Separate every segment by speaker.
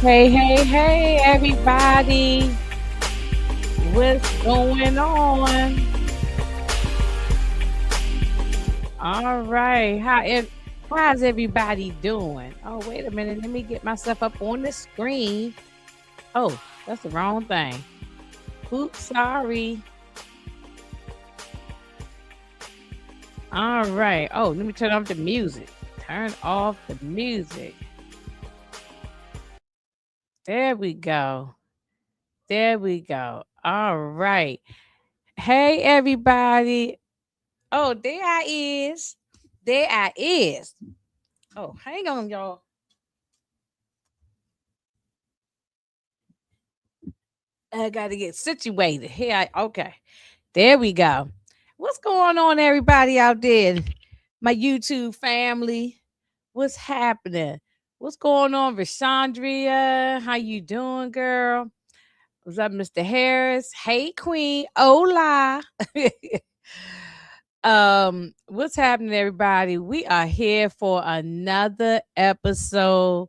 Speaker 1: Hey, everybody. What's going on? All right. How's everybody doing? Oh, wait a minute. Let me get myself up on the screen. Oh, that's the wrong thing. Oops, sorry. All right. Oh, let me turn off the music. Turn off the music. There we go. There we go. All right. Hey, everybody. Oh, there I is. There I is. Oh, hang on, y'all. I gotta get situated. Okay. There we go. What's going on, everybody out there? My YouTube family. What's happening? What's going on, Rashandria? How you doing, girl? What's up, Mr. Harris? Hey, Queen. Hola. What's happening, everybody? We are here for another episode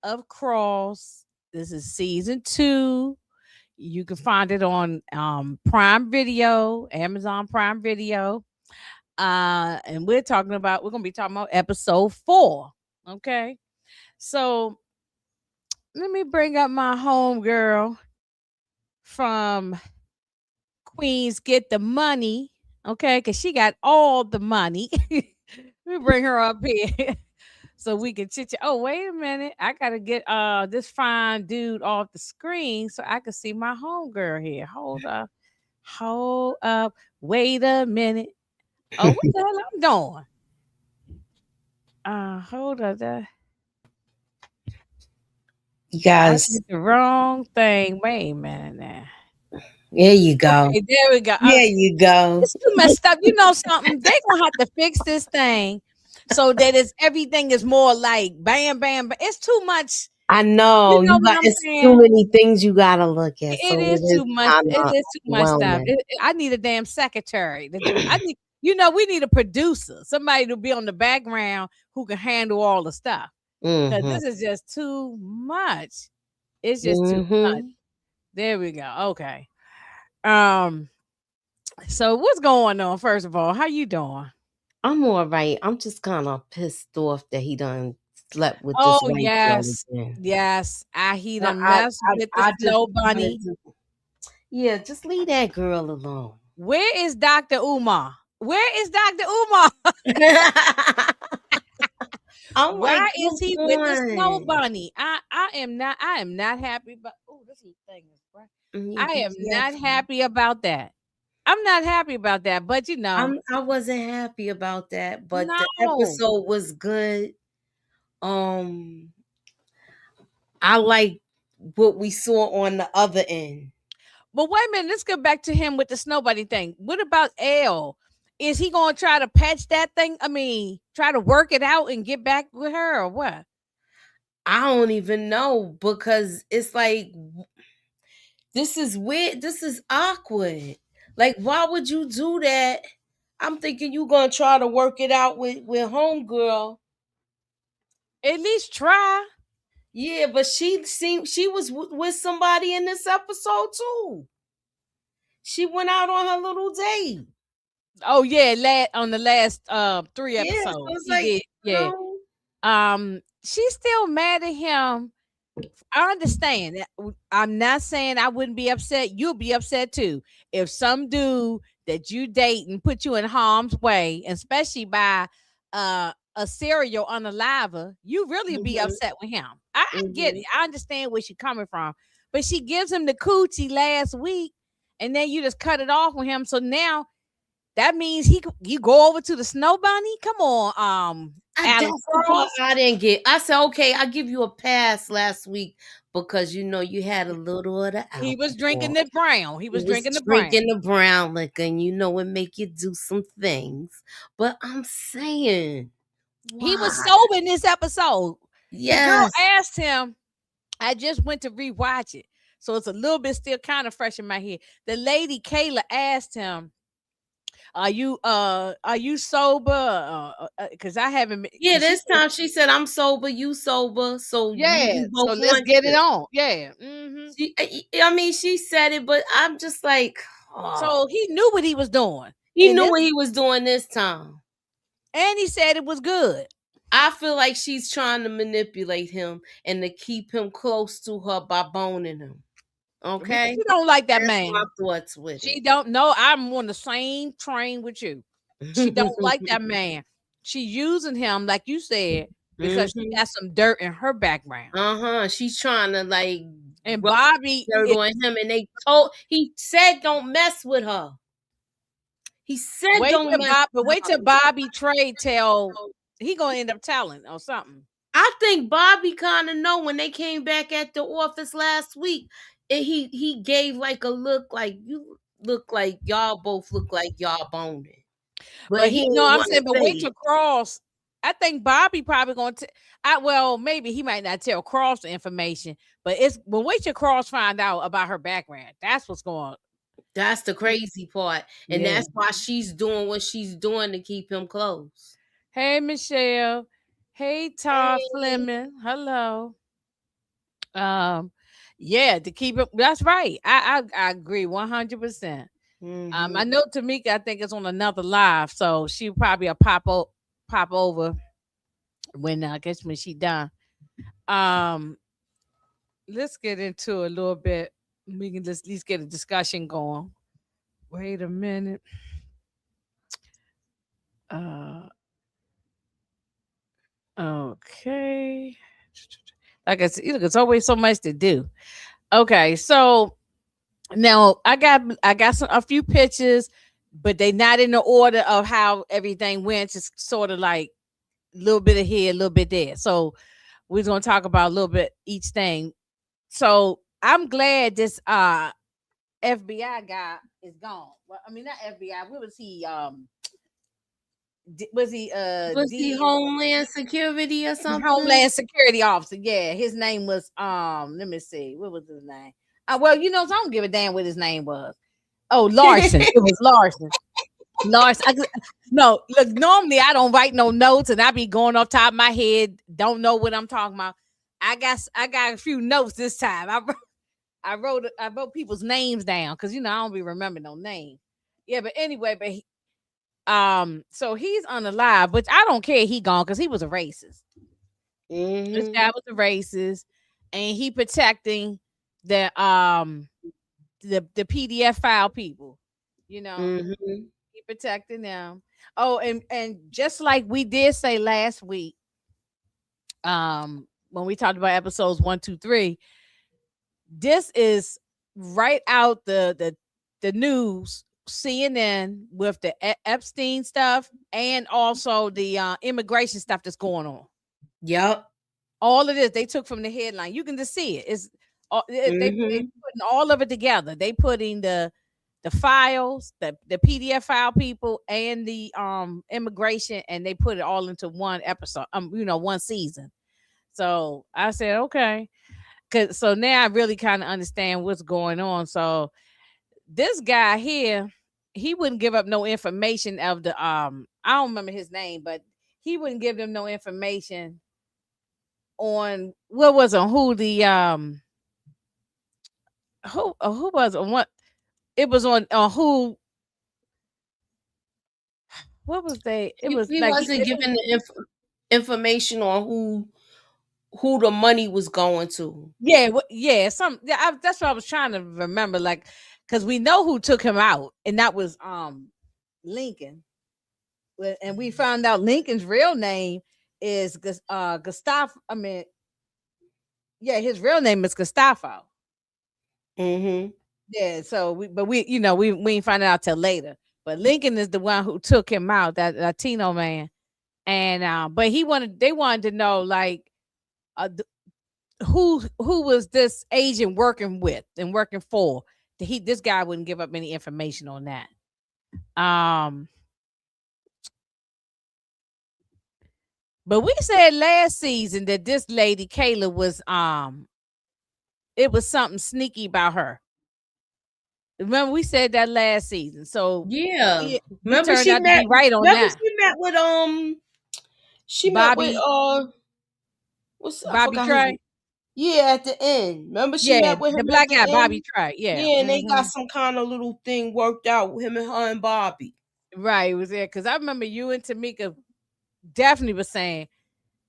Speaker 1: of Cross. This is season 2. You can find it on Prime Video, Amazon Prime Video. And we're gonna be talking about episode 4. Okay. So let me bring up my home girl from Queens Get the Money. Okay, because she got all the money. Let me bring her up here. So we can chit chat. Oh, wait a minute. I gotta get this fine dude off the screen so I can see my homegirl here. Hold up. Hold up. Wait a minute. Oh, what the hell I'm doing? Hold up.
Speaker 2: You
Speaker 1: I
Speaker 2: guys,
Speaker 1: did the wrong thing. Wait a minute now.
Speaker 2: there you go.
Speaker 1: Okay, there we go.
Speaker 2: There you go.
Speaker 1: It's too messed up. You know something? They gonna have to fix this thing so that everything is more like bam, bam, bam. It's too much.
Speaker 2: I
Speaker 1: You
Speaker 2: know
Speaker 1: know
Speaker 2: you
Speaker 1: what
Speaker 2: got.
Speaker 1: I'm
Speaker 2: It's too
Speaker 1: saying?
Speaker 2: many things you gotta look at,
Speaker 1: It
Speaker 2: so
Speaker 1: is
Speaker 2: it is
Speaker 1: too much.
Speaker 2: kind
Speaker 1: It
Speaker 2: of
Speaker 1: is too much stuff.
Speaker 2: overwhelming.
Speaker 1: I need a damn secretary to do. I need, we need a producer, somebody to be on the background who can handle all the stuff. Because
Speaker 2: Mm-hmm.
Speaker 1: this is just too much. It's just too much.
Speaker 2: Mm-hmm.
Speaker 1: There we go. Okay. Um. So what's going on? First of all, how you doing?
Speaker 2: I'm all right. I'm just kind of pissed off that he done slept with this
Speaker 1: Oh
Speaker 2: white girl
Speaker 1: yes,
Speaker 2: again.
Speaker 1: yes. He
Speaker 2: I,
Speaker 1: done
Speaker 2: I,
Speaker 1: messed with the
Speaker 2: I just
Speaker 1: snow
Speaker 2: wanted
Speaker 1: bunny.
Speaker 2: to. Yeah, just leave that girl alone.
Speaker 1: Where is Dr. Umar? Where is Dr. Umar?
Speaker 2: I'm like,
Speaker 1: Why is
Speaker 2: come
Speaker 1: he with the snow
Speaker 2: on.
Speaker 1: bunny? I am not happy. But oh, this thing is bright.
Speaker 2: Yeah,
Speaker 1: I
Speaker 2: be
Speaker 1: am not
Speaker 2: careful.
Speaker 1: happy about that. I'm not happy about that. But
Speaker 2: I wasn't happy about that, but the
Speaker 1: no.
Speaker 2: episode was good. Um, I like what we saw on the other end.
Speaker 1: But wait a minute, let's get back to him with the snow bunny thing. What about L? Is he gonna try to patch that thing? I mean, try to work it out and get back with her or what?
Speaker 2: I don't even know because it's like this is weird. This is awkward. Like, why would you do that? I'm thinking you gonna try to work it out with homegirl.
Speaker 1: At least try.
Speaker 2: Yeah, but she seemed she was with somebody in this episode too. She went out on her little date.
Speaker 1: Oh yeah, on the last 3
Speaker 2: Yeah, so
Speaker 1: episodes.
Speaker 2: it's
Speaker 1: He
Speaker 2: like,
Speaker 1: did. Yeah. She's still mad at him. I understand. I'm not saying I wouldn't be upset. You'll be upset too. If some dude that you date and put you in harm's way, especially by a serial unaliver, you really be
Speaker 2: mhm,
Speaker 1: upset with him. I get it.
Speaker 2: mhm.
Speaker 1: I understand where she's coming from. But she gives him the coochie last week, and then you just cut it off with him. So now that means you go over to the snow bunny. Come on,
Speaker 2: That's the part
Speaker 1: alexcross.
Speaker 2: I didn't get. I said, okay, I give you a pass last week because you had a little of the
Speaker 1: He was drinking
Speaker 2: alcohol.
Speaker 1: the brown. He
Speaker 2: You
Speaker 1: was
Speaker 2: was
Speaker 1: drinking the brown.
Speaker 2: drinking the brown liquor, and it make you do some things. But I'm saying,
Speaker 1: He
Speaker 2: why?
Speaker 1: was sober in this episode. The girl
Speaker 2: Yes.
Speaker 1: asked him, I just went to rewatch it. So it's a little bit still kind of fresh in my head. The lady Kayla asked him, are you sober? Because I haven't.
Speaker 2: Yeah,
Speaker 1: Because she
Speaker 2: this
Speaker 1: said,
Speaker 2: time she said, "I'm sober, you sober, so we
Speaker 1: yeah. So
Speaker 2: both
Speaker 1: let's
Speaker 2: want
Speaker 1: get it
Speaker 2: this."
Speaker 1: on. Yeah. Hmm.
Speaker 2: I mean, she said it, but I'm just like, oh,
Speaker 1: So he knew what he was doing,
Speaker 2: he
Speaker 1: and
Speaker 2: knew
Speaker 1: this,
Speaker 2: what he was doing this time.
Speaker 1: and he said it was good.
Speaker 2: I feel like she's trying to manipulate him and to keep him close to her by boning him.
Speaker 1: Because
Speaker 2: Okay,
Speaker 1: she don't like that
Speaker 2: that's my
Speaker 1: man.
Speaker 2: thoughts with
Speaker 1: She
Speaker 2: it.
Speaker 1: don't know. I'm on the same train with you. She don't like that man. She using him, like you said, because she
Speaker 2: Hmm.
Speaker 1: got some dirt in her background.
Speaker 2: She's trying to like
Speaker 1: And
Speaker 2: rub
Speaker 1: Bobby,
Speaker 2: dirt on him, and he said don't mess with her. He said don't mess with
Speaker 1: wait till
Speaker 2: her.
Speaker 1: Bobby Trey tell he gonna end up telling or something.
Speaker 2: I think Bobby kind of know when they came back at the office last week. And he gave like a look like you look like y'all both look like y'all boning, but
Speaker 1: But
Speaker 2: he
Speaker 1: he no,
Speaker 2: didn't
Speaker 1: I'm
Speaker 2: want to
Speaker 1: saying, but
Speaker 2: say
Speaker 1: wait
Speaker 2: it.
Speaker 1: till Cross. I think Bobby probably gonna well, maybe he might not tell Cross the information, but it's when wait till Cross find out about her background. That's what's going.
Speaker 2: That's the crazy part, and
Speaker 1: Yeah.
Speaker 2: that's why she's doing what she's doing to keep him close.
Speaker 1: Hey Michelle. Hey Todd
Speaker 2: Hey.
Speaker 1: Fleming. Hello. Um, yeah, to keep it. That's right. I agree 100%. I
Speaker 2: Hmm.
Speaker 1: know Tamika. I think it's on another live, so she probably a pop over when I guess when she done. Um, let's get into a little bit. We can just at least get a discussion going. Wait a minute. Uh, okay. Like I said, look, it's always so much to do. Okay, so now I got a few pictures, but they not in the order of how everything went. Just sort of like a little bit of here, a little bit there. So we're gonna talk about a little bit each thing. So I'm glad this FBI guy is gone. Well, I mean not FBI. What was he? Was he
Speaker 2: Was he
Speaker 1: D
Speaker 2: Homeland Security or something?
Speaker 1: Homeland Security officer? Yeah, his name was let me see. What was his name? Well, so I don't give a damn what his name was. Oh, Larson. It was Larson. Larson. No, look, normally I don't write no notes and I be going off top of my head, don't know what I'm talking about. I got a few notes this time. I wrote people's names down because I don't be remembering no name. Yeah, but anyway, so he's unalive, which I don't care he gone because he was a racist. This
Speaker 2: Hmm.
Speaker 1: guy was a racist and he protecting the PDF file people, you know.
Speaker 2: Hmm.
Speaker 1: He protecting them. Oh, and just like we did say last week, when we talked about episodes 1, 2, 3, this is right out the news, CNN with the Epstein stuff and also the immigration stuff that's going on.
Speaker 2: Yep.
Speaker 1: All of this they took from the headline. You can just see it. It's they
Speaker 2: Hmm.
Speaker 1: putting all of it together. They putting the files, the PDF file people, and the immigration, and they put it all into one episode. One season. So I said okay, cause so now I really kind of understand what's going on. So this guy here, he wouldn't give up no information of the I don't remember his name, but he wouldn't give them no information on what was on who the who was on what it was on who what was they it was
Speaker 2: He
Speaker 1: like
Speaker 2: wasn't giving the information on who the money was going to.
Speaker 1: yeah yeah that's what I was trying to remember, like because we know who took him out, and that was Lincoln. And we found out Lincoln's real name is Gustav. I mean, yeah, his real name is Gustavo.
Speaker 2: Hmm.
Speaker 1: Yeah, so we ain't find it out till later. But Lincoln is the one who took him out, that Latino man. And but they wanted to know like who was this agent working with and working for. This guy wouldn't give up any information on that. Um, but we said last season that this lady Kayla was it was something sneaky about her. Remember we said that last season. So
Speaker 2: Yeah.
Speaker 1: we turned out to be right on
Speaker 2: Remember
Speaker 1: that.
Speaker 2: she met with she met with
Speaker 1: Bobby
Speaker 2: what's I
Speaker 1: Bobby
Speaker 2: forgot his
Speaker 1: Trey.
Speaker 2: name. Yeah, at the end. Remember she
Speaker 1: Yeah,
Speaker 2: met with
Speaker 1: the
Speaker 2: him at
Speaker 1: black
Speaker 2: the
Speaker 1: guy, Bobby
Speaker 2: end?
Speaker 1: Trey. Yeah.
Speaker 2: Yeah, and they got some kind of little thing worked out with him and her and Bobby.
Speaker 1: Right. It was there. Cause I remember you and Tamika definitely was saying,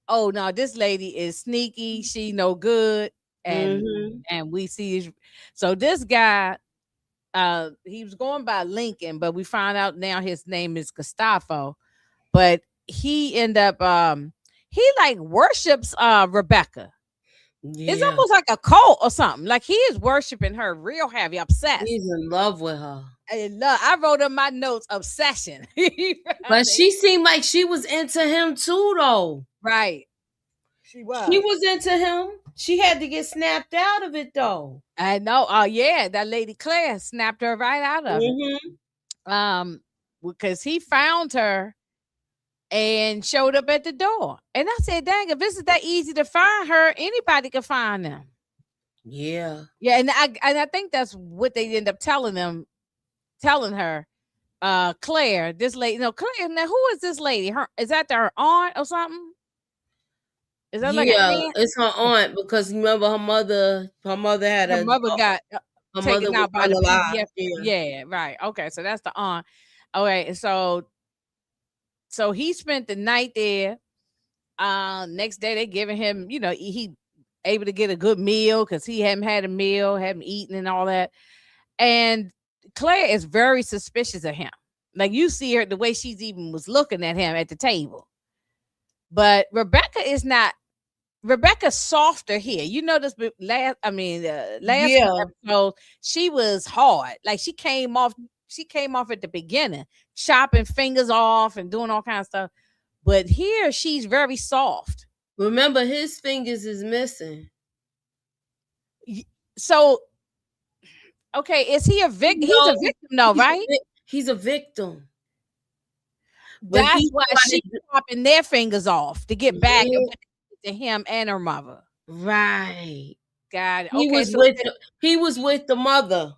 Speaker 1: oh no, this lady is sneaky, she no good. And
Speaker 2: Mm-hmm.
Speaker 1: we see so this guy, he was going by Lincoln, but we found out now his name is Gustavo. But he end up he like worships Rebecca. It's
Speaker 2: Yeah.
Speaker 1: almost like a cult or something. Like he is worshiping her real heavy, obsessed.
Speaker 2: He's in love with her.
Speaker 1: I wrote in my notes obsession.
Speaker 2: But she seemed like she was into him too, though.
Speaker 1: Right.
Speaker 2: She was into him. She had to get snapped out of it, though.
Speaker 1: I know. Oh yeah, that lady Claire snapped her right out of it.
Speaker 2: Mm-hmm.
Speaker 1: Because he found her and showed up at the door. And I said, dang, if this is that easy to find her, anybody can find them.
Speaker 2: Yeah.
Speaker 1: Yeah, and I think that's what they end up telling her. Claire, this lady, no, Claire, now who is this lady? Her is that her aunt or something? Is that like an
Speaker 2: Yeah,
Speaker 1: aunt?
Speaker 2: it's her aunt because remember her mother had
Speaker 1: Her mother got
Speaker 2: her mother
Speaker 1: taken
Speaker 2: was
Speaker 1: out by the
Speaker 2: unalive.
Speaker 1: PDF.
Speaker 2: Yeah.
Speaker 1: Yeah, right. Okay, so that's the aunt. Okay, so he spent the night there. Next day they giving him, he able to get a good meal because he hadn't had a meal, hadn't eaten and all that. And Claire is very suspicious of him. Like you see her the way she's even was looking at him at the table. But Rebecca is not. Rebecca's softer here. You notice last
Speaker 2: Yeah.
Speaker 1: episode she was hard. Like she came off. She came off at the beginning, chopping fingers off and doing all kinds of stuff. But here she's very soft.
Speaker 2: Remember his fingers is missing.
Speaker 1: So okay, is he a victim? He's a victim, though, right?
Speaker 2: He's a victim. But
Speaker 1: That's why she's chopping their fingers off to get back to him and her mother.
Speaker 2: Right.
Speaker 1: God,
Speaker 2: He
Speaker 1: okay.
Speaker 2: He was with the mother.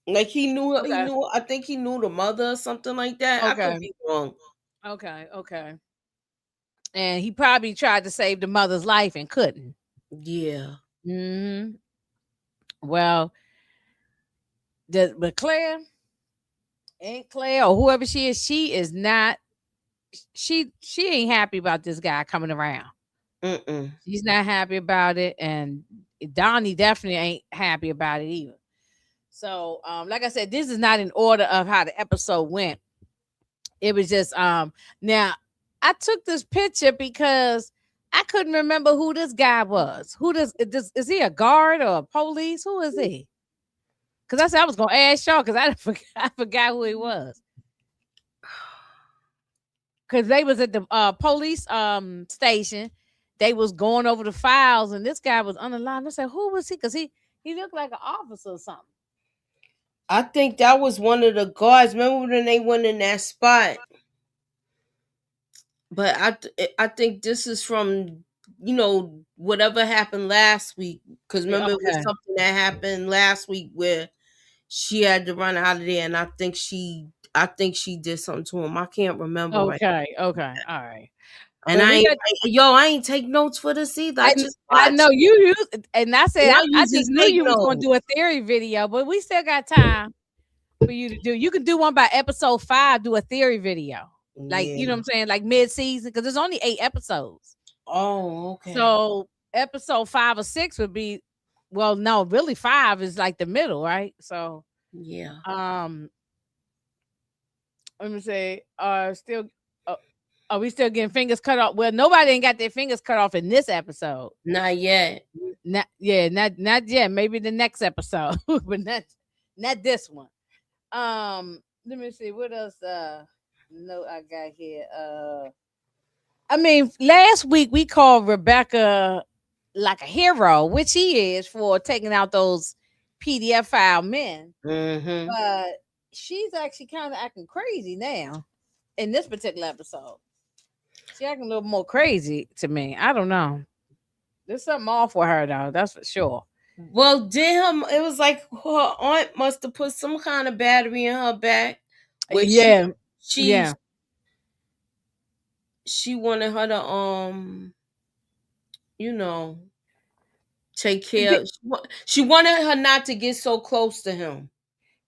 Speaker 2: Like he knew her.
Speaker 1: Okay.
Speaker 2: He knew. I think he knew the mother or something like that.
Speaker 1: Okay.
Speaker 2: I could be wrong.
Speaker 1: Okay. And he probably tried to save the mother's life and couldn't.
Speaker 2: Yeah.
Speaker 1: Mm-hmm. Well, but Claire, Aunt Claire, or whoever she is not. She ain't happy about this guy coming around. She's not happy about it, and Donnie definitely ain't happy about it either. So, like I said, this is not in order of how the episode went. It was just now I took this picture because I couldn't remember who this guy was. Is he a guard or a police? Who is he? Because I said I was gonna ask y'all because I forgot who he was. Because they was at the police station. They was going over the files, and this guy was on the line. I said, "Who was he?" Because he looked like an officer or something.
Speaker 2: I think that was one of the guards. Remember when they went in that spot? But I think this is from whatever happened last week. Because remember it was something that happened last week where she had to run out of there, and I think she did something to him. I can't remember.
Speaker 1: Okay, all right.
Speaker 2: And I ain't take notes for this either.
Speaker 1: I know you used, and I said I just knew you was
Speaker 2: notes.
Speaker 1: gonna do a theory video, but we still got time for you to do. You can do one by episode 5. Do a theory video, like you know what I'm saying, like mid season, because there's only 8 episodes.
Speaker 2: Oh, okay.
Speaker 1: So episode 5 or 6 would be, well, no, really 5 is like the middle, right? So
Speaker 2: yeah.
Speaker 1: Let me say, still. Are we still getting fingers cut off? Well, nobody ain't got their fingers cut off in this episode.
Speaker 2: Not yet.
Speaker 1: Not yet. Maybe the next episode, but not this one. Let me see what else. No, I got here. I mean, last week we called Rebecca like a hero, which he is for taking out those PDF file men.
Speaker 2: Mm-hmm.
Speaker 1: But she's actually kind of acting crazy now in this particular episode. She acting a little more crazy to me. I don't know. There's something off with her though. That's for sure.
Speaker 2: Well, damn, it was like her aunt must have put some kind of battery in her back where
Speaker 1: Yeah,
Speaker 2: she
Speaker 1: yeah.
Speaker 2: she wanted her to you know take care. She wanted her not to get so close to him.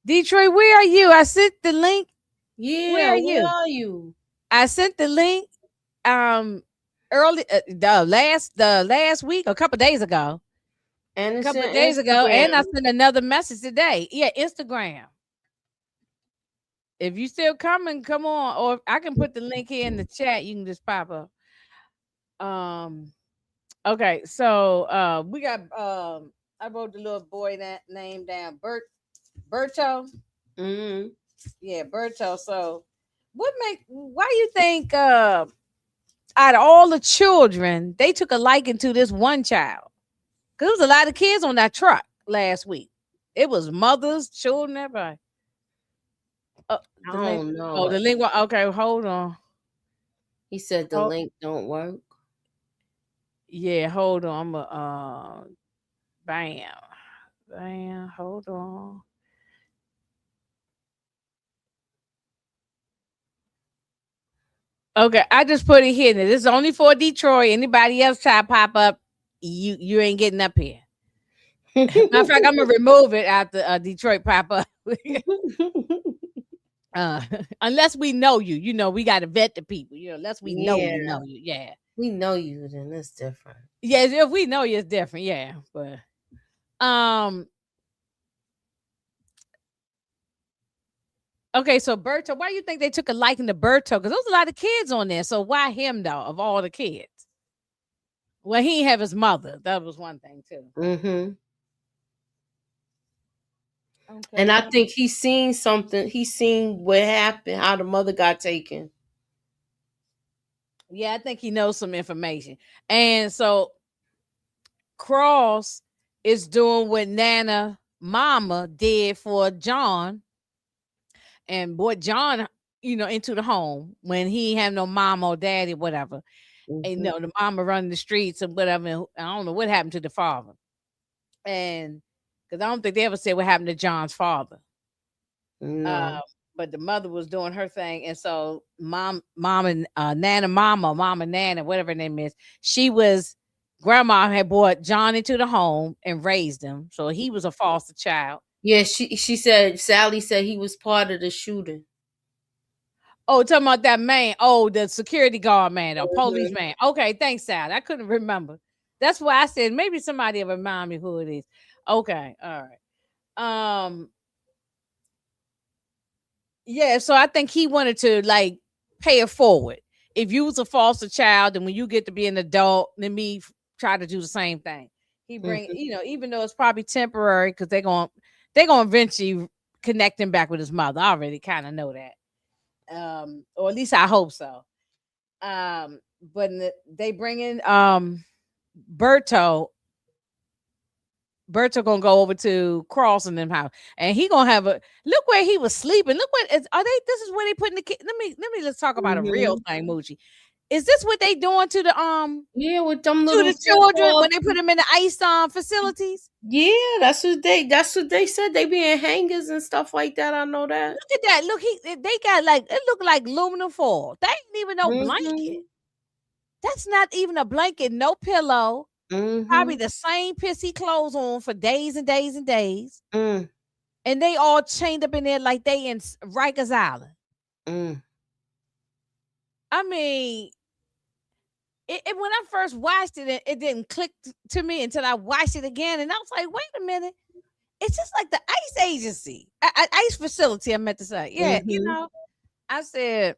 Speaker 1: Detroit, where are you? I sent the link. Where
Speaker 2: Yeah,
Speaker 1: are
Speaker 2: where
Speaker 1: you?
Speaker 2: are you?
Speaker 1: I sent the link um early the last week, a couple days ago.
Speaker 2: And
Speaker 1: A
Speaker 2: it's
Speaker 1: couple
Speaker 2: in
Speaker 1: of days ago, and I
Speaker 2: Instagram.
Speaker 1: sent another message today. Yeah, Instagram. If you still coming, come on. Or I can put the link here in the chat. You can just pop up. Um okay, so we got I wrote the little boy that name down. Berto.
Speaker 2: Hmm.
Speaker 1: Yeah, Berto. So why you think out of all the children, they took a liking to this one child? Cause there was a lot of kids on that truck last week. It was mothers, children, everybody.
Speaker 2: I
Speaker 1: The link.
Speaker 2: don't
Speaker 1: Oh,
Speaker 2: know.
Speaker 1: the link. Okay, hold on.
Speaker 2: He said the
Speaker 1: Oh,
Speaker 2: link don't work.
Speaker 1: yeah, hold on. I'm a bam, bam. Hold on. Okay, I just put it here. Now, this is only for Detroit. Anybody else try to pop up, you ain't getting up here. Matter of fact, I'm gonna remove it after Detroit pop up. uh, unless we know you, we got to vet the people. Unless we
Speaker 2: Yeah,
Speaker 1: know you. Yeah,
Speaker 2: we know you. Then it's different.
Speaker 1: yeah. If we know you, it's different. Yeah, but um, okay. So Berto, why do you think they took a liking to Berto? Because there was a lot of kids on there. So why him though? Of all the kids, well, he didn't have his mother. That was one thing too.
Speaker 2: Hmm. And I
Speaker 1: Okay.
Speaker 2: think he's seen something. He's seen what happened, how the mother got taken.
Speaker 1: Yeah, I think he knows some information. And so Cross is doing what Nana Mama did for John and brought John, into the home when he had no mom or daddy, whatever. And
Speaker 2: Hmm.
Speaker 1: the mama running the streets and whatever. And I don't know what happened to the father. And because I don't think they ever said what happened to John's father. Uh,
Speaker 2: No.
Speaker 1: but the mother was doing her thing, and so mom and Nana, mama Nana, whatever her name is, she was grandma had brought John into the home and raised him, so he was a foster child.
Speaker 2: Yeah, she said Sally said he was part of the shooting.
Speaker 1: Oh, talking about that man. Oh, the security guard man, or police
Speaker 2: Hmm.
Speaker 1: man. Okay, thanks, Sal. I couldn't remember. That's why I said maybe somebody will remind me who it is. Okay, all right. Yeah, so I think he wanted to like pay it forward. If you was a foster child, and when you get to be an adult, let me try to do the same thing. He bring,
Speaker 2: Hmm.
Speaker 1: even though it's probably temporary, because they're gonna eventually connect him back with his mother. I already kind of know that, or at least I hope so. But they bring in Berto. Berto gonna go over to Cross in them house, and he gonna have a look where he was sleeping. Look what is are they? This is where they putting the kid. Let me let's talk about a real
Speaker 2: Hmm.
Speaker 1: thing, Moochie. Is this what they doing to
Speaker 2: Yeah, with them
Speaker 1: to
Speaker 2: little
Speaker 1: the children
Speaker 2: so-called.
Speaker 1: when they put them in the ice facilities?
Speaker 2: Yeah, that's what they said. They being hangers and stuff like that. I know that.
Speaker 1: Look at that. Look, they got like it look like aluminum foil. That ain't even no blanket.
Speaker 2: Hmm.
Speaker 1: That's not even a blanket. No pillow. Probably
Speaker 2: Hmm.
Speaker 1: the same pissy clothes on for days and days and days,
Speaker 2: Mm.
Speaker 1: and they all chained up in there like they in Rikers Island.
Speaker 2: Mm.
Speaker 1: I mean, when I first watched it, it didn't click to me until I watched it again, and I was like, "Wait a minute! It's just like the ICE agency, ICE facility." I meant to say, yeah,
Speaker 2: Hmm.
Speaker 1: I said,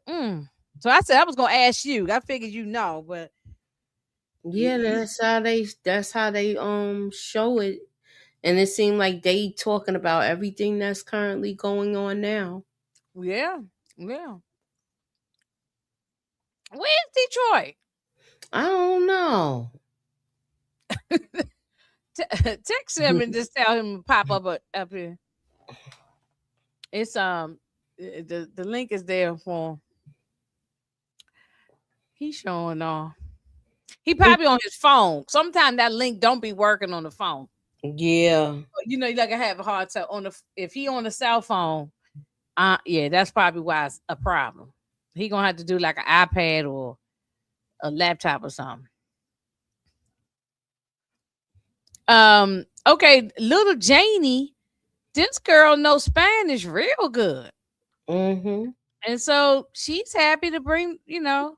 Speaker 1: So I said I was gonna ask you. I figured but
Speaker 2: Yeah, that's how they show it. And it seemed like they talking about everything that's currently going on now.
Speaker 1: yeah, yeah. Where's Detroit?
Speaker 2: I don't know.
Speaker 1: Text him and just tell him to pop up here. It's the link is there for he's showing off. He probably on his phone. Sometimes that link don't be working on the phone.
Speaker 2: Yeah.
Speaker 1: You like I have a hard time on the if he on the cell phone. Yeah, that's probably why it's a problem. He gonna have to do like an iPad or a laptop or something. Okay, little Janie, this girl knows Spanish real good.
Speaker 2: Mm-hmm.
Speaker 1: And so she's happy to bring, I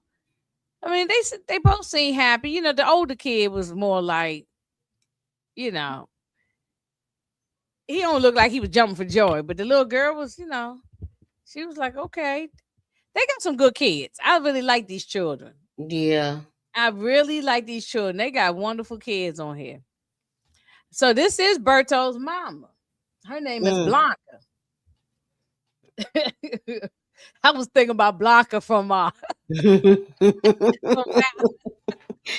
Speaker 1: mean, they both seem happy. The older kid was more like, you know, he don't look like he was jumping for joy, but the little girl was, she was like, okay, they got some good kids. I really like these children.
Speaker 2: Yeah.
Speaker 1: I really like these children. They got wonderful kids on here. So this is Berto's mama. Her name is
Speaker 2: Mm.
Speaker 1: Blanca. I was thinking about Blanca from from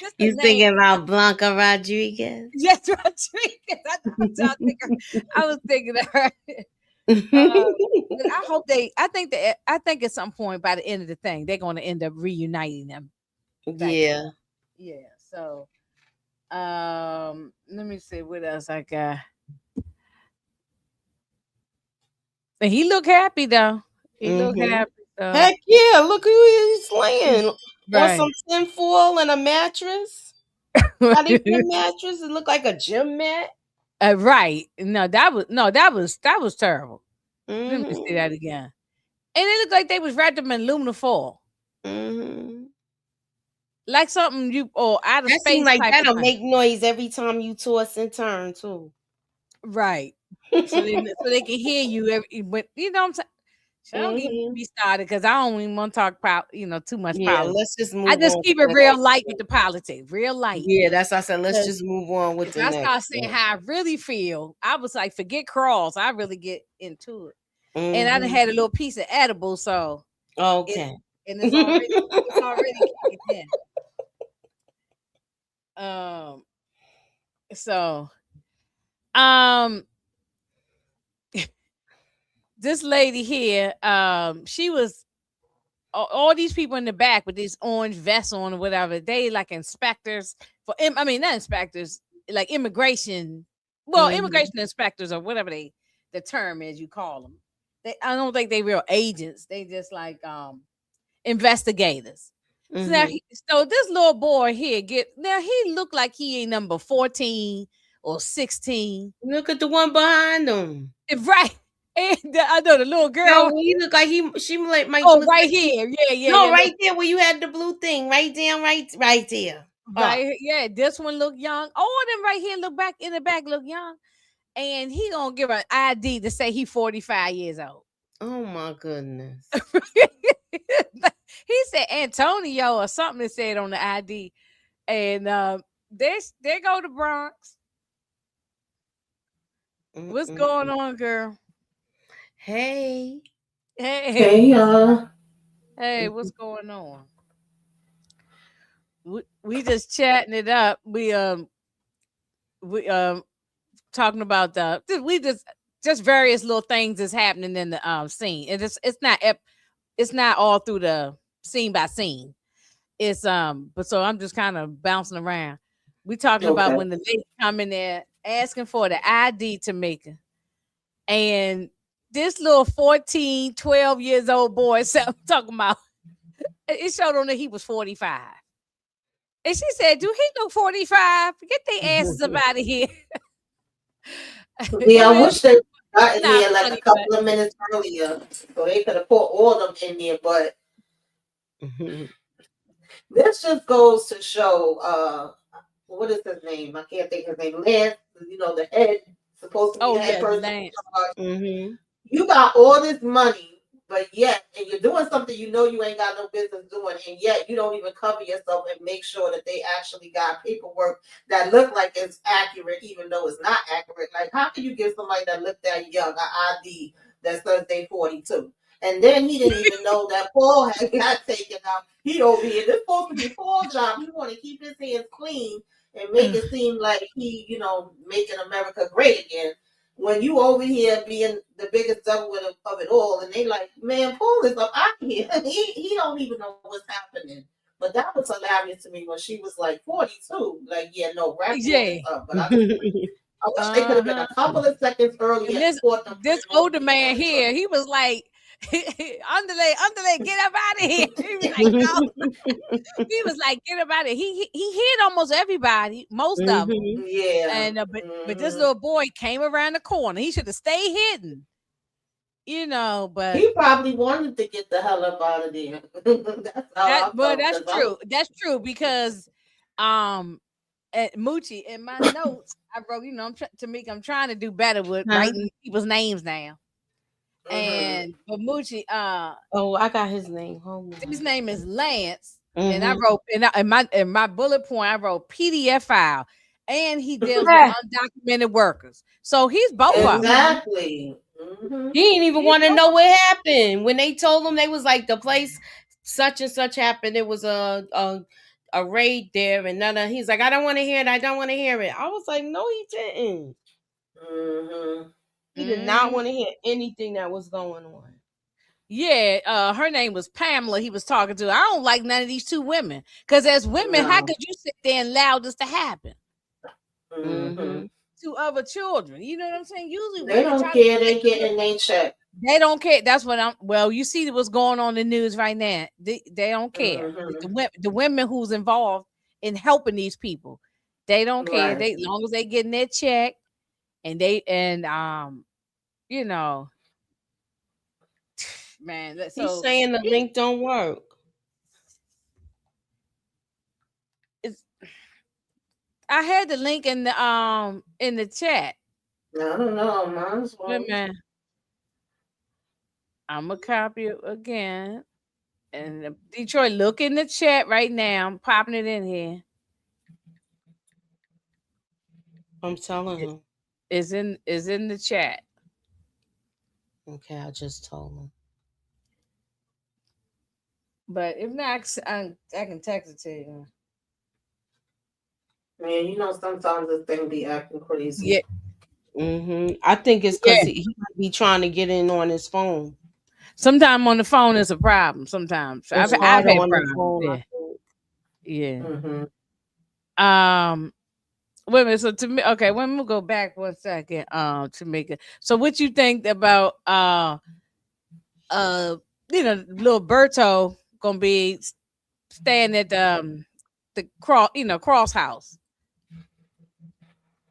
Speaker 1: just the
Speaker 2: You
Speaker 1: name.
Speaker 2: thinking about Blanca Rodriguez?
Speaker 1: Yes, Rodriguez. I was thinking of her. But I hope I think at some point by the end of the thing, they're going to end up reuniting them back together.
Speaker 2: Yeah.
Speaker 1: Yeah. So, let me see what else I got. And he looked happy though. He looked
Speaker 2: Mm-hmm.
Speaker 1: happy. So
Speaker 2: Heck yeah! Look who he's laying on
Speaker 1: right.
Speaker 2: some tinfoil and a mattress. Not even a mattress. It looked like a gym mat.
Speaker 1: Right. No, that was terrible. Let me see
Speaker 2: Mm-hmm.
Speaker 1: that again. And it looked like they was wrapped up in aluminum foil.
Speaker 2: Mm-hmm.
Speaker 1: Like something you or outer
Speaker 2: That seemed
Speaker 1: space
Speaker 2: like
Speaker 1: type of
Speaker 2: that'll
Speaker 1: thing.
Speaker 2: make noise every time you toss and turn too.
Speaker 1: Right. So they can hear you but you know what I'm saying? So don't get
Speaker 2: Mm-hmm.
Speaker 1: me started because I don't even want to talk about, too much
Speaker 2: Yeah,
Speaker 1: politics.
Speaker 2: let's just
Speaker 1: I
Speaker 2: move
Speaker 1: just
Speaker 2: on to
Speaker 1: keep it
Speaker 2: the
Speaker 1: real
Speaker 2: next
Speaker 1: light with
Speaker 2: one.
Speaker 1: the politics, real light.
Speaker 2: Yeah, that's what I said. Let's
Speaker 1: 'Cause
Speaker 2: just move on with
Speaker 1: if
Speaker 2: the
Speaker 1: I start
Speaker 2: next
Speaker 1: saying
Speaker 2: one.
Speaker 1: how I really feel, I was like, forget cross. I really get into it. And I done
Speaker 2: Mm-hmm.
Speaker 1: had a little piece of edible, so it
Speaker 2: Okay.
Speaker 1: and it's already kicking in. Um so um this lady here, she was all these people in the back with this orange vest on or whatever, they like inspectors I mean not inspectors, like immigration, well,
Speaker 2: Mm-hmm.
Speaker 1: immigration inspectors or whatever the term is you call them. I don't think they real agents. They just like investigators. So now
Speaker 2: Mm-hmm.
Speaker 1: so this little boy here he looked like he ain't number 14 or 16.
Speaker 2: Look at the one behind him.
Speaker 1: Right. And I know the little
Speaker 2: No,
Speaker 1: girl.
Speaker 2: he look like she might
Speaker 1: Oh,
Speaker 2: look
Speaker 1: right
Speaker 2: like he.
Speaker 1: here. Yeah, yeah,
Speaker 2: No,
Speaker 1: yeah.
Speaker 2: right there where you had the blue thing, right down, right there. Oh,
Speaker 1: Right, yeah, this one look young. All of them right here look back in the back look young. And he gonna give an ID to say he 45 years old.
Speaker 2: oh my goodness.
Speaker 1: He said Antonio or something that said on the ID. And there go the Bronx. What's going
Speaker 2: Mm-mm-mm.
Speaker 1: on, girl?
Speaker 2: Hey.
Speaker 1: Hey,
Speaker 3: Hey y'all.
Speaker 1: hey, what's going on? We just chatting it up. We talking about we just various little things that's happening in the scene. It's not all through the scene by scene. It's but so I'm just kind of bouncing around. We talking about
Speaker 3: Okay.
Speaker 1: when the lady come in there asking for the ID to make her. And this little 14, 12 years old boy so I'm talking about it showed on that he was 45. And she said, do he look 45? Get their asses up out of here.
Speaker 3: Yeah,
Speaker 1: And
Speaker 3: I
Speaker 1: man,
Speaker 3: wish they
Speaker 1: it's
Speaker 3: got in
Speaker 1: not
Speaker 3: here like a
Speaker 1: funny, but
Speaker 3: couple of minutes earlier, so they could have put all of them in there. But this just goes to show, what is his name? I can't think of his name. Lance, the head, supposed to be
Speaker 1: oh
Speaker 3: the head
Speaker 1: yeah,
Speaker 3: person in
Speaker 1: Lance.
Speaker 3: charge.
Speaker 2: Mm-hmm.
Speaker 3: You got all this money, but yet, and you're doing something you ain't got no business doing, and yet you don't even cover yourself and make sure that they actually got paperwork that look like it's accurate, even though it's not accurate. Like, how can you give somebody that looked that young an ID that says they 42? And then he didn't even know that Paul had got taken out. He over here. This supposed to be Paul's job. He want to keep his hands clean and make it seem like he, making America great again when you over here being the biggest devil of it all, and they like, man, Paul is up out here. he don't even know what's happening. But that was hilarious to me when she was like 42. Like, yeah, no, rap all this
Speaker 1: Yeah.
Speaker 3: up. But I just I wish they could have been
Speaker 1: Uh-huh.
Speaker 3: a couple of seconds earlier
Speaker 1: And
Speaker 3: and caught them
Speaker 1: this
Speaker 3: putting on
Speaker 1: older man
Speaker 3: deodorant.
Speaker 1: here, he was like, underlay, get up out of here. He was like, no. He was like, get up out of here. He hit almost everybody, most of them.
Speaker 2: Mhm.
Speaker 3: Yeah.
Speaker 1: And but this little boy came around the corner. He should have stayed hidden, but
Speaker 3: He probably wanted to get the hell up out of there. That's how I felt
Speaker 1: that's
Speaker 3: because I was.
Speaker 1: true. That's true because um at Moochie in my notes, I wrote, Tamika, I'm trying to do better with
Speaker 2: Huh?
Speaker 1: writing people's names now.
Speaker 3: Mm-hmm.
Speaker 1: And but Moochie,
Speaker 2: Oh, I got his name. Hold
Speaker 1: his
Speaker 2: on.
Speaker 1: name is Lance, and I
Speaker 2: Mhm.
Speaker 1: wrote in my bullet point, I wrote PDF file, and he deals with
Speaker 2: Yeah.
Speaker 1: undocumented workers. So he's both of them.
Speaker 2: Mhm.
Speaker 3: Exactly. Mm-hmm.
Speaker 2: He didn't even
Speaker 1: He's
Speaker 2: want to
Speaker 1: both
Speaker 2: know
Speaker 1: of
Speaker 2: what happened when they told him. They was like the place such and such happened. It was a raid there, and none of. He's like, I don't want to hear it. I don't want to hear it. I was like, no, he didn't.
Speaker 3: Mm-hmm.
Speaker 2: He did not
Speaker 1: them.
Speaker 2: want to hear anything that was going on.
Speaker 1: Yeah, her name was Pamela. He was talking to. I don't like none of these two women because as women, how
Speaker 3: No.
Speaker 1: could you sit there and allow this to happen
Speaker 3: Mm-hmm.
Speaker 2: Mm-hmm.
Speaker 1: to other children? You know what I'm saying? Usually,
Speaker 3: They
Speaker 1: women
Speaker 3: don't
Speaker 1: try to
Speaker 3: care. They
Speaker 1: protect the
Speaker 3: getting they check.
Speaker 1: They don't care. That's what I'm. Well, you see what's going on in the news right now. They don't care.
Speaker 3: Mm-hmm.
Speaker 1: The women who's involved in helping these people, they don't care.
Speaker 3: Right.
Speaker 1: They long as they getting their check and you know, man.
Speaker 2: He's
Speaker 1: So
Speaker 2: saying the link don't work.
Speaker 1: it's. I had the link in the chat.
Speaker 3: I don't know. Mine's
Speaker 1: Wait
Speaker 3: one.
Speaker 1: a minute. I'm gonna copy it again. And Detroit, look in the chat right now. I'm popping it in here.
Speaker 2: I'm telling
Speaker 1: It
Speaker 2: him.
Speaker 1: is in the chat.
Speaker 2: Okay, I just told him.
Speaker 1: But if not, I can text it to you.
Speaker 3: Man, sometimes this thing be acting crazy.
Speaker 1: Yeah,
Speaker 2: I think it's because
Speaker 1: yeah.
Speaker 2: he might be trying to get in on his phone.
Speaker 1: Sometimes on the phone is a problem. Sometimes
Speaker 2: It's
Speaker 1: I've
Speaker 2: harder
Speaker 1: had
Speaker 2: on the
Speaker 1: problems.
Speaker 2: phone, I
Speaker 1: Yeah,
Speaker 2: think.
Speaker 1: yeah.
Speaker 3: Mm-hmm.
Speaker 1: Um, wait a minute. So to me, okay, let me go back one second. To make it. So what you think about uh, little Berto gonna be staying at the cross house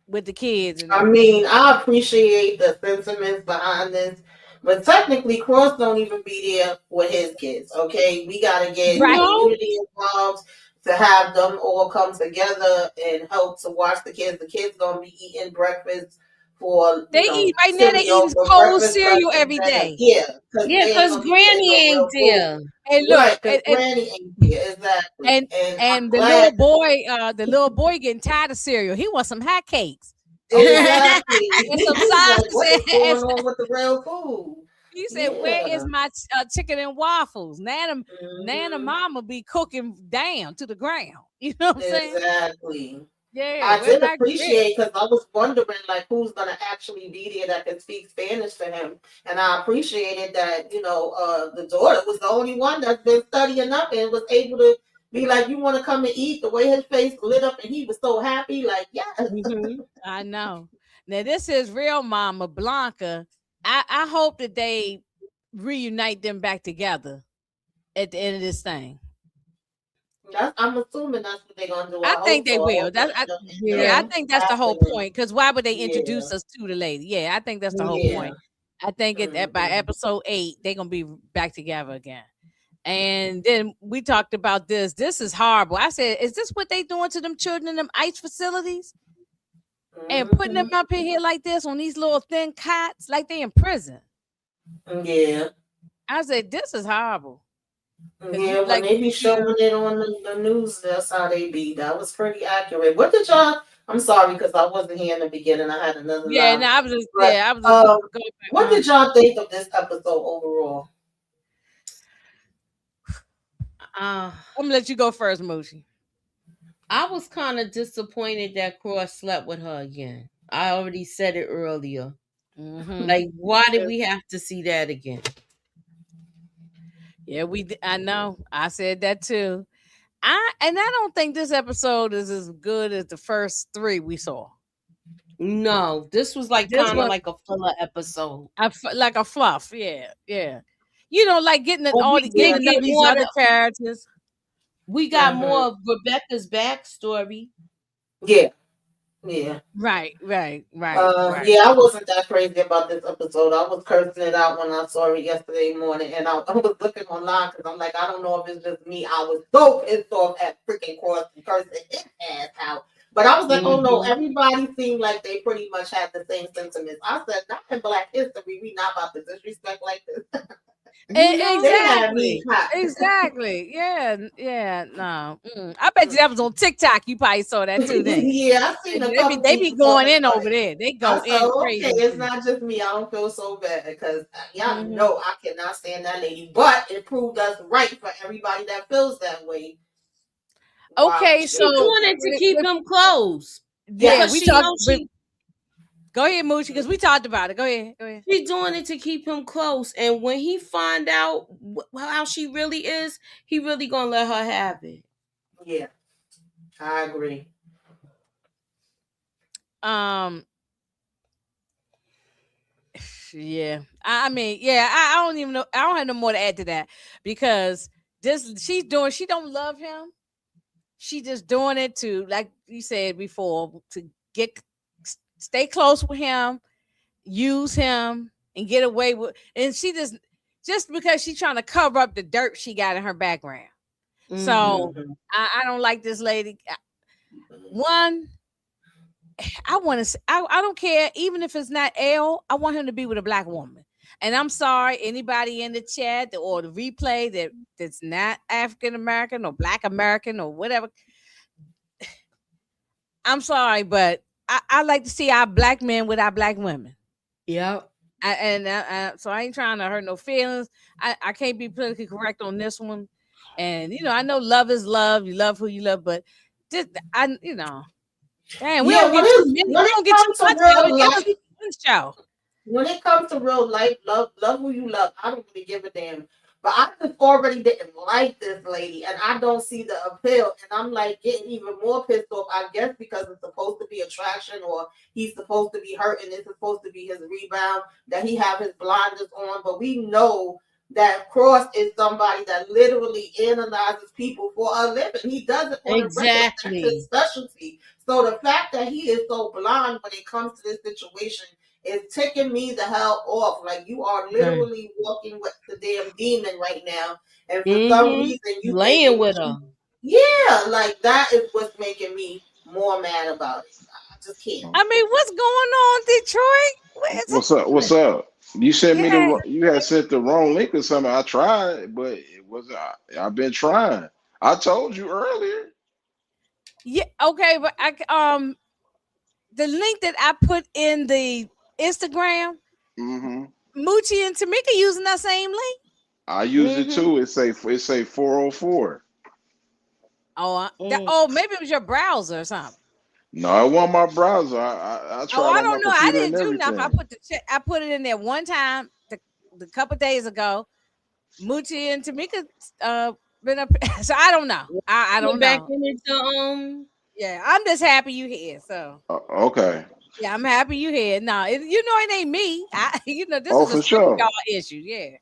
Speaker 1: with the kids and
Speaker 3: I
Speaker 1: everything.
Speaker 3: mean, I appreciate the sentiments behind this, but technically, Cross don't even be there with his kids. Okay, we gotta get the
Speaker 1: Right.
Speaker 2: No.
Speaker 3: community involved to have them all come together and help to watch the kids. The kids gonna be eating breakfast for
Speaker 1: They eat right now. They
Speaker 3: cereal
Speaker 1: eating
Speaker 3: for
Speaker 1: cold
Speaker 3: breakfast, lunch,
Speaker 1: cereal
Speaker 3: and
Speaker 1: every
Speaker 3: dinner.
Speaker 1: day.
Speaker 3: Yeah, because
Speaker 2: Yeah,
Speaker 3: they ain't
Speaker 2: because
Speaker 3: gonna be getting
Speaker 2: Granny
Speaker 3: no
Speaker 2: ain't
Speaker 3: real food.
Speaker 2: there.
Speaker 1: And look,
Speaker 3: Right, because Granny ain't here. Exactly,
Speaker 1: and
Speaker 3: and I'm
Speaker 1: and
Speaker 3: glad.
Speaker 1: the little boy getting tired of cereal. He wants some hot cakes. Okay,
Speaker 3: Exactly.
Speaker 1: and some
Speaker 3: He's like,
Speaker 1: sausages.
Speaker 3: what is going on with the real food?
Speaker 1: He said, "Where is
Speaker 3: Yeah.
Speaker 1: my chicken and waffles?" Nana,
Speaker 3: Hmm.
Speaker 1: mama be cooking down to the ground. You know what I'm saying?
Speaker 3: Exactly.
Speaker 1: Yeah,
Speaker 3: I
Speaker 1: where
Speaker 3: did
Speaker 1: my grits?
Speaker 3: appreciate because I was wondering like who's gonna actually be there that can speak Spanish to him, and I appreciated that the daughter was the only one that's been studying up and was able to be like, you want to come and eat? The way his face lit up and he was so happy, like yes.
Speaker 2: Hmm.
Speaker 1: I know. Now this is real mama Blanca. I hope that they reunite them back together at the end of this thing.
Speaker 3: I'm assuming that's what they're gonna do.
Speaker 1: I
Speaker 3: I
Speaker 1: think
Speaker 3: hope
Speaker 1: they
Speaker 3: so. I
Speaker 1: will.
Speaker 3: hope that it'll end up
Speaker 1: Yeah, I
Speaker 2: Yeah.
Speaker 1: think that's the whole
Speaker 3: happening.
Speaker 1: point. Because why would they
Speaker 3: Yeah.
Speaker 1: introduce us to the lady? Yeah, I think that's the whole
Speaker 3: Yeah.
Speaker 1: point. I think by
Speaker 3: Hmm.
Speaker 1: episode 8 they're gonna be back together again. And then we talked about this. This is horrible. I said, is this what they doing to them children in them ICE facilities and putting them
Speaker 3: Hmm.
Speaker 1: up in here like this on these little thin cots like they in prison?
Speaker 3: Yeah.
Speaker 1: I said, this is horrible. Cause you
Speaker 3: Yeah, when
Speaker 1: like
Speaker 3: they be showing it on the news, that's how they be. That was pretty accurate. What did y'all? I'm sorry because I wasn't here in the beginning. I had another
Speaker 1: yeah.
Speaker 3: line.
Speaker 1: No,
Speaker 3: But
Speaker 1: I was just going back.
Speaker 3: what did y'all think of this episode overall?
Speaker 2: Uh,
Speaker 1: I'm gonna let you go first, Moochie.
Speaker 2: I was kind of disappointed that Cross slept with her again. I already said it earlier.
Speaker 1: Mm-hmm.
Speaker 2: Like, why did we have to see that again?
Speaker 1: Yeah, I know. I said that too. I don't think this episode is as good as the first 3 we saw.
Speaker 2: No, this was like
Speaker 1: This
Speaker 2: kind of
Speaker 1: one,
Speaker 2: like a filler episode.
Speaker 1: like a fluff. Yeah, yeah. You know, like getting
Speaker 2: But
Speaker 1: all
Speaker 2: we
Speaker 1: the
Speaker 2: did
Speaker 3: Yeah.
Speaker 1: getting to know
Speaker 2: get
Speaker 1: these
Speaker 2: more.
Speaker 1: other characters.
Speaker 2: We got
Speaker 3: Mm-hmm.
Speaker 2: more of Rebecca's backstory.
Speaker 3: Yeah. Yeah.
Speaker 1: Right, right, right, right.
Speaker 3: Yeah, I wasn't that crazy about this episode. I was cursing it out when I saw it yesterday morning, and I was looking online because I'm like, I don't know if it's just me. I was so pissed off at freaking Cross and cursing his ass out. But I was like, oh no,
Speaker 2: Hmm.
Speaker 3: everybody seemed like they pretty much had the same sentiments. I said, not in Black History, we not about to disrespect like this. They
Speaker 2: No.
Speaker 3: had me
Speaker 1: Exactly.
Speaker 3: hot.
Speaker 1: Exactly. Yeah. Yeah. No. I bet you that was on TikTok. You probably saw that too. Then
Speaker 3: Yeah, I seen a couple
Speaker 1: they be
Speaker 3: people talking
Speaker 1: going in
Speaker 3: about
Speaker 1: over
Speaker 3: it.
Speaker 1: there. They
Speaker 3: I
Speaker 1: go
Speaker 3: said,
Speaker 1: in
Speaker 3: oh, okay,
Speaker 1: crazy
Speaker 3: it's
Speaker 1: too.
Speaker 3: not just me. I don't feel so bad because y'all
Speaker 1: Hmm.
Speaker 3: know I cannot stand that lady. But it proved us right for everybody that feels that way. Why we
Speaker 1: Okay.
Speaker 2: She
Speaker 3: shouldn't
Speaker 1: So
Speaker 3: feel
Speaker 2: doing
Speaker 3: that
Speaker 2: it to
Speaker 3: way.
Speaker 2: keep him close
Speaker 1: yeah,
Speaker 2: because
Speaker 1: we
Speaker 3: Yes.
Speaker 2: she
Speaker 1: talked.
Speaker 2: knows
Speaker 1: But go ahead, Moochie, because we talked about it. Go ahead. Go ahead.
Speaker 2: she doing it to keep him close. And when he find out how she really is, he really gonna let her have it.
Speaker 3: Yeah, I agree.
Speaker 1: Um. Yeah. I mean, yeah. I don't even know. I don't have no more to add to that because this she's doing. She don't love him. She just doing it to, like you said before, to get stay close with him, use him, and get away with. And she just because she's trying to cover up the dirt she got in her background.
Speaker 2: Hmm.
Speaker 1: So
Speaker 3: Mm-hmm.
Speaker 1: I don't like this lady. One, I want to. I don't care, even if it's not L. I want him to be with a black woman. And I'm sorry, anybody in the chat or the replay that's not African American or Black American or whatever. I'm sorry, but I like to see our black men with our black women.
Speaker 2: Yep.
Speaker 1: So I ain't trying to hurt no feelings. I can't be politically correct on this one. And I know love is love. You love who you love, but just damn, we
Speaker 3: Yeah,
Speaker 1: don't
Speaker 3: when
Speaker 1: get too
Speaker 3: it
Speaker 1: many.
Speaker 3: when
Speaker 1: We
Speaker 3: it
Speaker 1: don't get too
Speaker 3: comes to
Speaker 1: much.
Speaker 3: real
Speaker 1: Give us
Speaker 3: life,
Speaker 1: one show.
Speaker 3: when it comes to real life, love who you love. I don't really give a damn. But I just already didn't like this lady, and I don't see the appeal. And I'm like getting even more pissed off. I guess because it's supposed to be attraction, or he's supposed to be hurt, and it's supposed to be his rebound that he have his blinders on. But we know that Cross is somebody that literally analyzes people for a living. He does it on a regular. That's his
Speaker 2: Exactly.
Speaker 3: specialty. So the fact that he is so blind when it comes to this situation is ticking me the hell off. Like you are
Speaker 2: Right.
Speaker 3: literally walking with the damn demon right now, and for some
Speaker 2: Hmm.
Speaker 3: reason you
Speaker 2: Laying
Speaker 3: thinking,
Speaker 2: with her.
Speaker 3: yeah, like that is what's making me more mad about it. I just can't.
Speaker 1: I mean, what's going on, Detroit? What is
Speaker 4: What's up? What's
Speaker 1: it?
Speaker 4: up? You sent me
Speaker 1: Yeah,
Speaker 4: you had sent the wrong link or something. I tried, but it was I've been trying. I told you earlier.
Speaker 1: yeah. Okay, but the link that I put in the Instagram,
Speaker 4: Hmm.
Speaker 1: Moochie and Tamika using that same link.
Speaker 4: I used it
Speaker 2: Hmm.
Speaker 4: too. It say 404.
Speaker 1: Oh, maybe it was your browser or something.
Speaker 4: No, it wasn't my browser. I
Speaker 1: Oh,
Speaker 4: tried
Speaker 1: I
Speaker 4: on my
Speaker 1: don't know. I
Speaker 4: computer and
Speaker 1: didn't do nothing.
Speaker 4: everything.
Speaker 1: I put it in there one time the couple days ago. Moochie and Tamika been up, so I don't know. I don't
Speaker 2: Went back
Speaker 1: know.
Speaker 2: in into
Speaker 1: Yeah, I'm just happy you here. So
Speaker 4: Okay.
Speaker 1: yeah, I'm happy you here. No, it ain't me. This
Speaker 4: Oh,
Speaker 1: is a
Speaker 4: for
Speaker 1: screen
Speaker 4: sure.
Speaker 1: y'all issue. Yeah,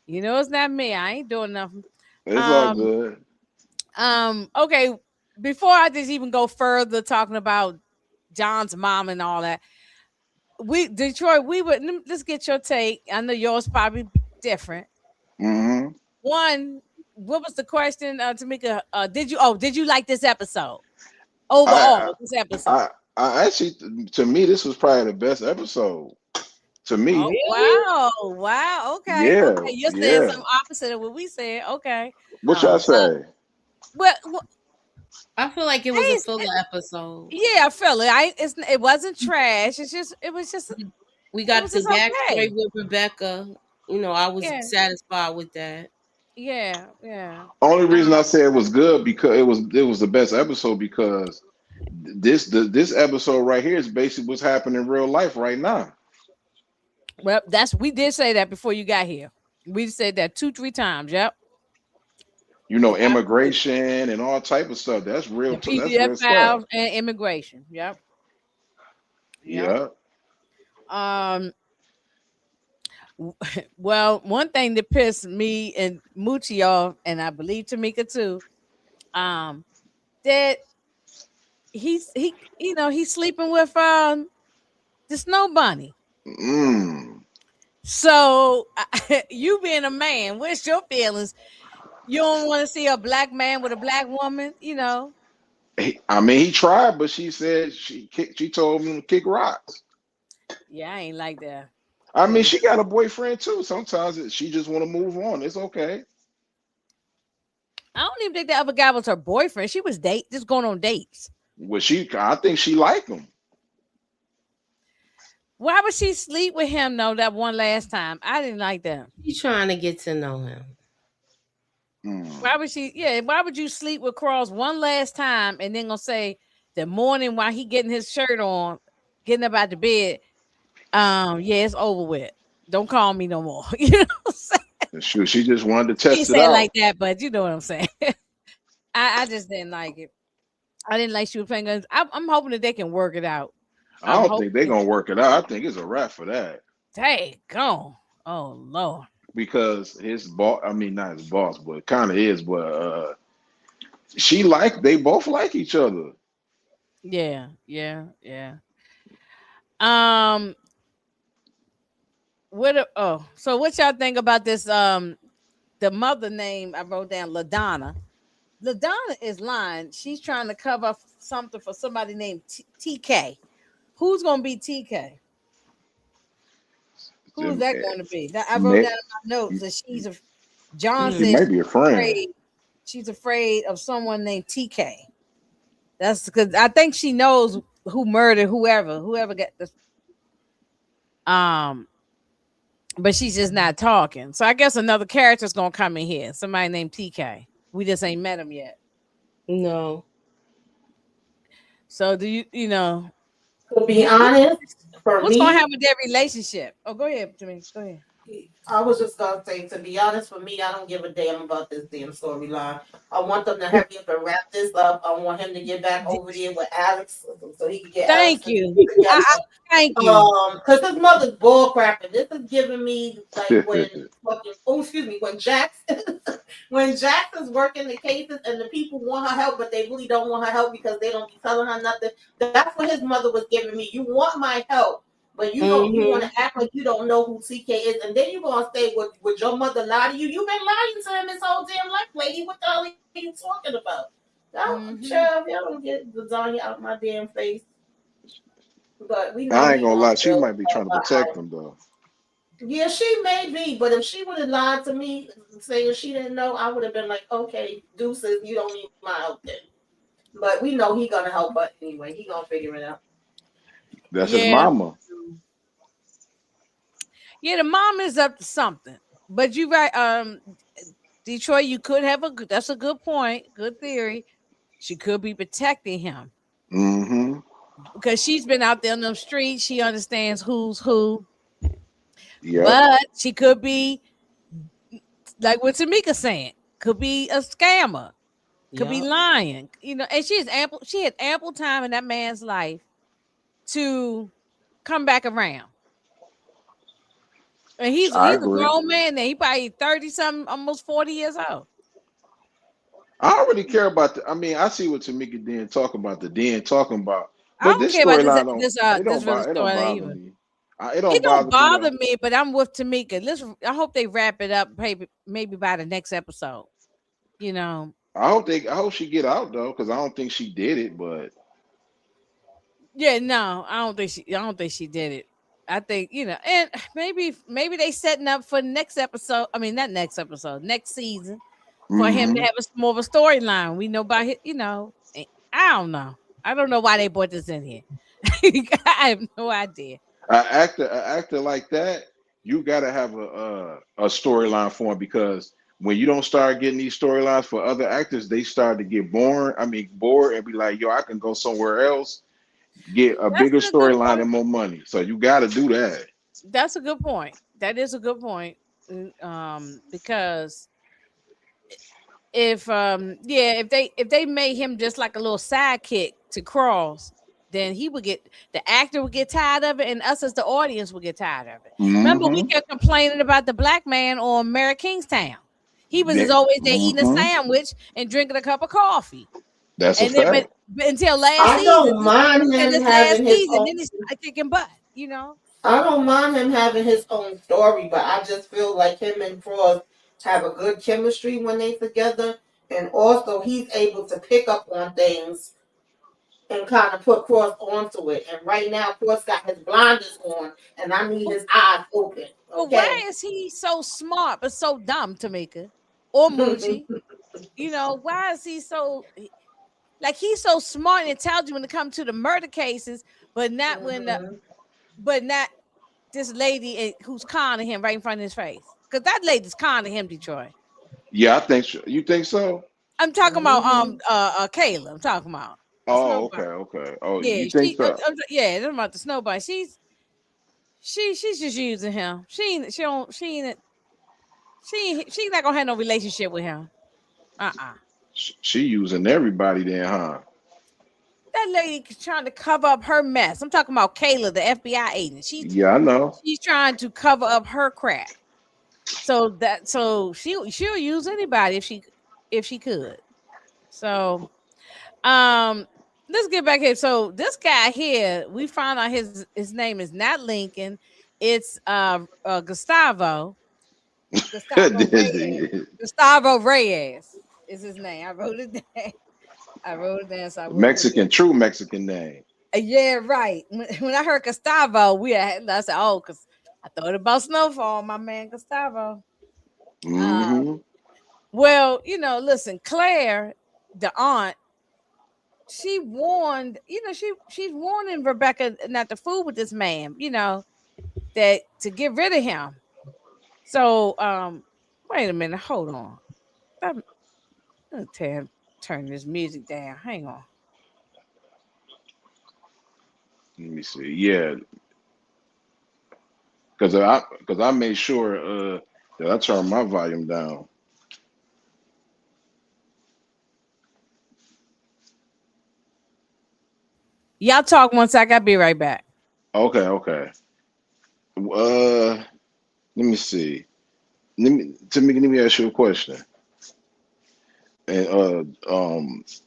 Speaker 1: it's not me. I ain't doing nothing.
Speaker 4: It's all
Speaker 1: Um,
Speaker 4: good.
Speaker 1: okay. Before I just even go further talking about John's mom and all that, Detroit, let's get your take. I know yours probably different.
Speaker 4: Hmm.
Speaker 1: One, what was the question, Tamika? Did you like this episode
Speaker 4: I
Speaker 1: overall? This episode.
Speaker 4: I actually, to me, this was probably the best episode. To me,
Speaker 1: Oh
Speaker 2: really?
Speaker 1: wow, wow. Okay,
Speaker 4: yeah,
Speaker 1: okay. You're saying
Speaker 4: yeah.
Speaker 1: something opposite of what we said. Okay.
Speaker 4: What y'all
Speaker 1: Uh,
Speaker 4: say?
Speaker 1: well,
Speaker 2: I feel like it was a
Speaker 1: hey,
Speaker 2: filler episode.
Speaker 1: yeah, I felt it. It wasn't trash.
Speaker 2: We
Speaker 1: It
Speaker 2: got
Speaker 1: was
Speaker 2: the
Speaker 1: just
Speaker 2: backstory
Speaker 1: okay.
Speaker 2: with Rebecca. I was
Speaker 1: Yeah,
Speaker 2: satisfied with that.
Speaker 1: yeah, yeah.
Speaker 4: Only reason I
Speaker 1: Um,
Speaker 4: say it was good because it was the best episode because this episode right here is basically what's happening in real life right now.
Speaker 1: well, we did say that before you got here. We said that 2, 3 times. Yep, absolutely.
Speaker 4: Immigration and all type of stuff. That's real.
Speaker 1: The
Speaker 4: That's
Speaker 1: PDF
Speaker 4: real stuff.
Speaker 1: files and immigration. Yep, Yep.
Speaker 4: Yeah.
Speaker 1: Um. Well, one thing that pissed me and Moochie off, and I believe Tamika too, um, that he's sleeping with the snow bunny.
Speaker 4: Mm.
Speaker 1: So you being a man, what's your feelings? You don't want to see a black man with a black woman,
Speaker 4: I mean, he tried, but she said she told him to kick rocks.
Speaker 1: Yeah, I ain't like that.
Speaker 4: I mean,
Speaker 1: Cause
Speaker 4: she got a boyfriend too. Sometimes she just want to move on. It's okay.
Speaker 1: I don't even think the other guy was her boyfriend. She was just going on dates.
Speaker 4: Well, I think she liked him.
Speaker 1: Why would she sleep with him though that one last time? I didn't like that.
Speaker 2: She trying to get to know him.
Speaker 4: Mm.
Speaker 1: Why would she? Yeah, why would you sleep with Cross one last time and then gonna say the morning while he getting his shirt on, getting up out the bed? Yeah, it's over with. Don't call me no more. You know what I'm saying?
Speaker 4: She just wanted to
Speaker 1: She didn't
Speaker 4: test it
Speaker 1: say it like
Speaker 4: out.
Speaker 1: that, but you know what I'm saying. I just didn't like it. I didn't like she was playing guns. I'm hoping that they can work it out.
Speaker 4: I
Speaker 1: I'm
Speaker 4: don't think they're
Speaker 1: hoping.
Speaker 4: gonna work it out. I think it's a wrap for that
Speaker 1: Dang, gone. Oh Lord.
Speaker 4: because his boss. I mean, not his boss, but kind of is. But they both like each other.
Speaker 1: Yeah, yeah, yeah. Um, so what y'all think about this? The mother name I wrote down, Ladonna. Ladonna is lying. She's trying to cover up something for somebody named TK. Who's gonna be TK? Who is
Speaker 4: Jim,
Speaker 1: that going to be? Now, I wrote
Speaker 4: may-
Speaker 1: down in my notes that John
Speaker 4: she
Speaker 2: Mm.
Speaker 1: says
Speaker 4: might be a friend.
Speaker 1: she's afraid of someone named TK. That's because I think she knows who murdered whoever got this. Um, but she's just not talking. So I guess another character's gonna come in here. Somebody named TK. We just ain't met him yet.
Speaker 2: No.
Speaker 1: So do you
Speaker 3: To be honest, for
Speaker 1: what's gonna
Speaker 3: me,
Speaker 1: happen with their relationship? Oh, go ahead, Jimmy. Go ahead.
Speaker 3: I was just gonna say, to be honest, for me, I don't give a damn about this damn storyline. I want them to hurry up and wrap this up. I want him to get back over there with Alex, so he can get Alex
Speaker 1: Thank
Speaker 3: and
Speaker 1: you.
Speaker 3: together.
Speaker 1: Thank you.
Speaker 3: Because his mother's bull crapping. This is giving me like when fucking excuse me, when Jax when Jax is working the cases and the people want her help, but they really don't want her help because they don't be telling her nothing. That's what his mother was giving me. You want my help, but you want
Speaker 2: Mm-hmm.
Speaker 3: to act like you don't know who CK is, and then you gonna say, would your mother lie to you? You've been lying to him his whole damn life, lady. What the hell are you talking about?
Speaker 1: Hmm.
Speaker 3: Child, y'all don't get lasagna out my damn face. But we know
Speaker 4: I ain't
Speaker 3: he
Speaker 4: gonna
Speaker 3: gonna
Speaker 4: lie. She
Speaker 3: still
Speaker 4: might be trying to protect him though.
Speaker 3: yeah, she may be, but if she would have lied to me saying she didn't know, I would have been like, okay, deuces, you don't need my help then. But we know he gonna help us anyway. He gonna figure it out.
Speaker 4: That's his
Speaker 1: Yeah.
Speaker 4: mama.
Speaker 1: Yeah, the mom is up to something. But you right, Detroit, you could have that's a good point, good theory. She could be protecting him
Speaker 4: Mm-hmm.
Speaker 1: because she's been out there on the streets. She understands who's who,
Speaker 4: Yep.
Speaker 1: but she could be like what Tamika saying, could be a scammer, could be
Speaker 2: Yep.
Speaker 1: lying, and she had ample time in that man's life to come back around. And
Speaker 4: I
Speaker 1: he's a
Speaker 4: agree.
Speaker 1: grown man now. He probably 30 something, almost 40 years old.
Speaker 4: I don't really care about the. I mean, I see what Tamika Den talking about,
Speaker 1: I
Speaker 4: but
Speaker 1: don't
Speaker 4: this
Speaker 1: care about
Speaker 4: storyline don't.
Speaker 1: this really
Speaker 4: It don't
Speaker 1: story
Speaker 4: bother
Speaker 1: either.
Speaker 4: me. It
Speaker 1: It
Speaker 4: don't
Speaker 1: don't
Speaker 4: bother me
Speaker 1: bother
Speaker 4: though.
Speaker 1: me, but I'm with Tamika. I hope they wrap it up maybe by the next episode. You know.
Speaker 4: I hope she get out though, because I don't think she did it. But
Speaker 1: Yeah, no, I don't think she did it. I think, and maybe they setting up for next episode. I mean, not next episode, next season for him to
Speaker 4: hmm
Speaker 1: have more of a storyline. We know about I don't know. I don't know why they brought this in here. I have no idea.
Speaker 4: an actor like that, you gotta have a storyline for him because when you don't start getting these storylines for other actors, they start to get bored. I mean, bored and be like, yo, I can go somewhere else, get a
Speaker 1: That's
Speaker 4: bigger
Speaker 1: a good
Speaker 4: storyline
Speaker 1: point.
Speaker 4: and more money. So you got to do that.
Speaker 1: That's a good point. That is a good point. Because if they made him just like a little sidekick to Cross, then the actor would get tired of it, and us as the audience would get tired of it. Remember, we
Speaker 4: Mm-hmm.
Speaker 1: kept complaining about the black man on Mary Kingstown. He was as always there eating a
Speaker 4: Mm-hmm.
Speaker 1: sandwich and drinking a cup of coffee.
Speaker 4: That's a
Speaker 1: And then,
Speaker 4: fact.
Speaker 1: but until last
Speaker 3: I
Speaker 1: season,
Speaker 3: don't mind
Speaker 1: until
Speaker 3: him
Speaker 1: this last
Speaker 3: having his
Speaker 1: season,
Speaker 3: own.
Speaker 1: then he started kicking butt. You know.
Speaker 3: I don't mind him having his own story, but I just feel like him and Cross have a good chemistry when they together, and also he's able to pick up on things and kind of put Cross onto it. And right now, Cross got his blinders on, and I need his eyes open.
Speaker 1: But why
Speaker 3: Okay.
Speaker 1: is he so smart but so dumb, Tamika or Moochie? You know, why is he so like he's so smart and intelligent when it comes to the murder cases, but not when the
Speaker 3: Mhm.
Speaker 1: but not this lady who's conning him right in front of his face. Because that lady's conning him, Detroit.
Speaker 4: Yeah, I think so. You think so?
Speaker 1: I'm talking about
Speaker 3: Mhm.
Speaker 1: Kayla. I'm talking about the
Speaker 4: Oh, okay,
Speaker 1: snowball.
Speaker 4: okay. Oh,
Speaker 1: Yeah,
Speaker 4: you think so?
Speaker 1: yeah, I'm about the snowball. She's just using him. She's not gonna have no relationship with him. Uh-uh.
Speaker 4: She using everybody then, huh?
Speaker 1: That lady trying to cover up her mess. I'm talking about Kayla, the FBI agent.
Speaker 4: Yeah, I know.
Speaker 1: She's trying to cover up her crap. So she'll use anybody if she could. So let's get back here. So this guy here, we found out his name is not Lincoln. It's Gustavo. Gustavo Reyes. Gustavo Reyes is his name. I wrote it down. I wrote it down so I wouldn't forget.
Speaker 4: Mexican, true Mexican name.
Speaker 1: Yeah, right. When I heard Gustavo, I said, oh, because I thought about Snowfall, my man Gustavo. Uh,
Speaker 4: Mm-hmm.
Speaker 1: well, listen, Claire, the aunt, she warned, she's warning Rebecca not to fool with this man, that to get rid of him. So, wait a minute, hold on. I'm gonna turn this music down. Hang on.
Speaker 4: Let me see. Yeah, because I made sure that I turned my volume down.
Speaker 1: Y'all talk one sec. I'll be right back.
Speaker 4: Okay, okay. Let me see. Let me ask you a question. And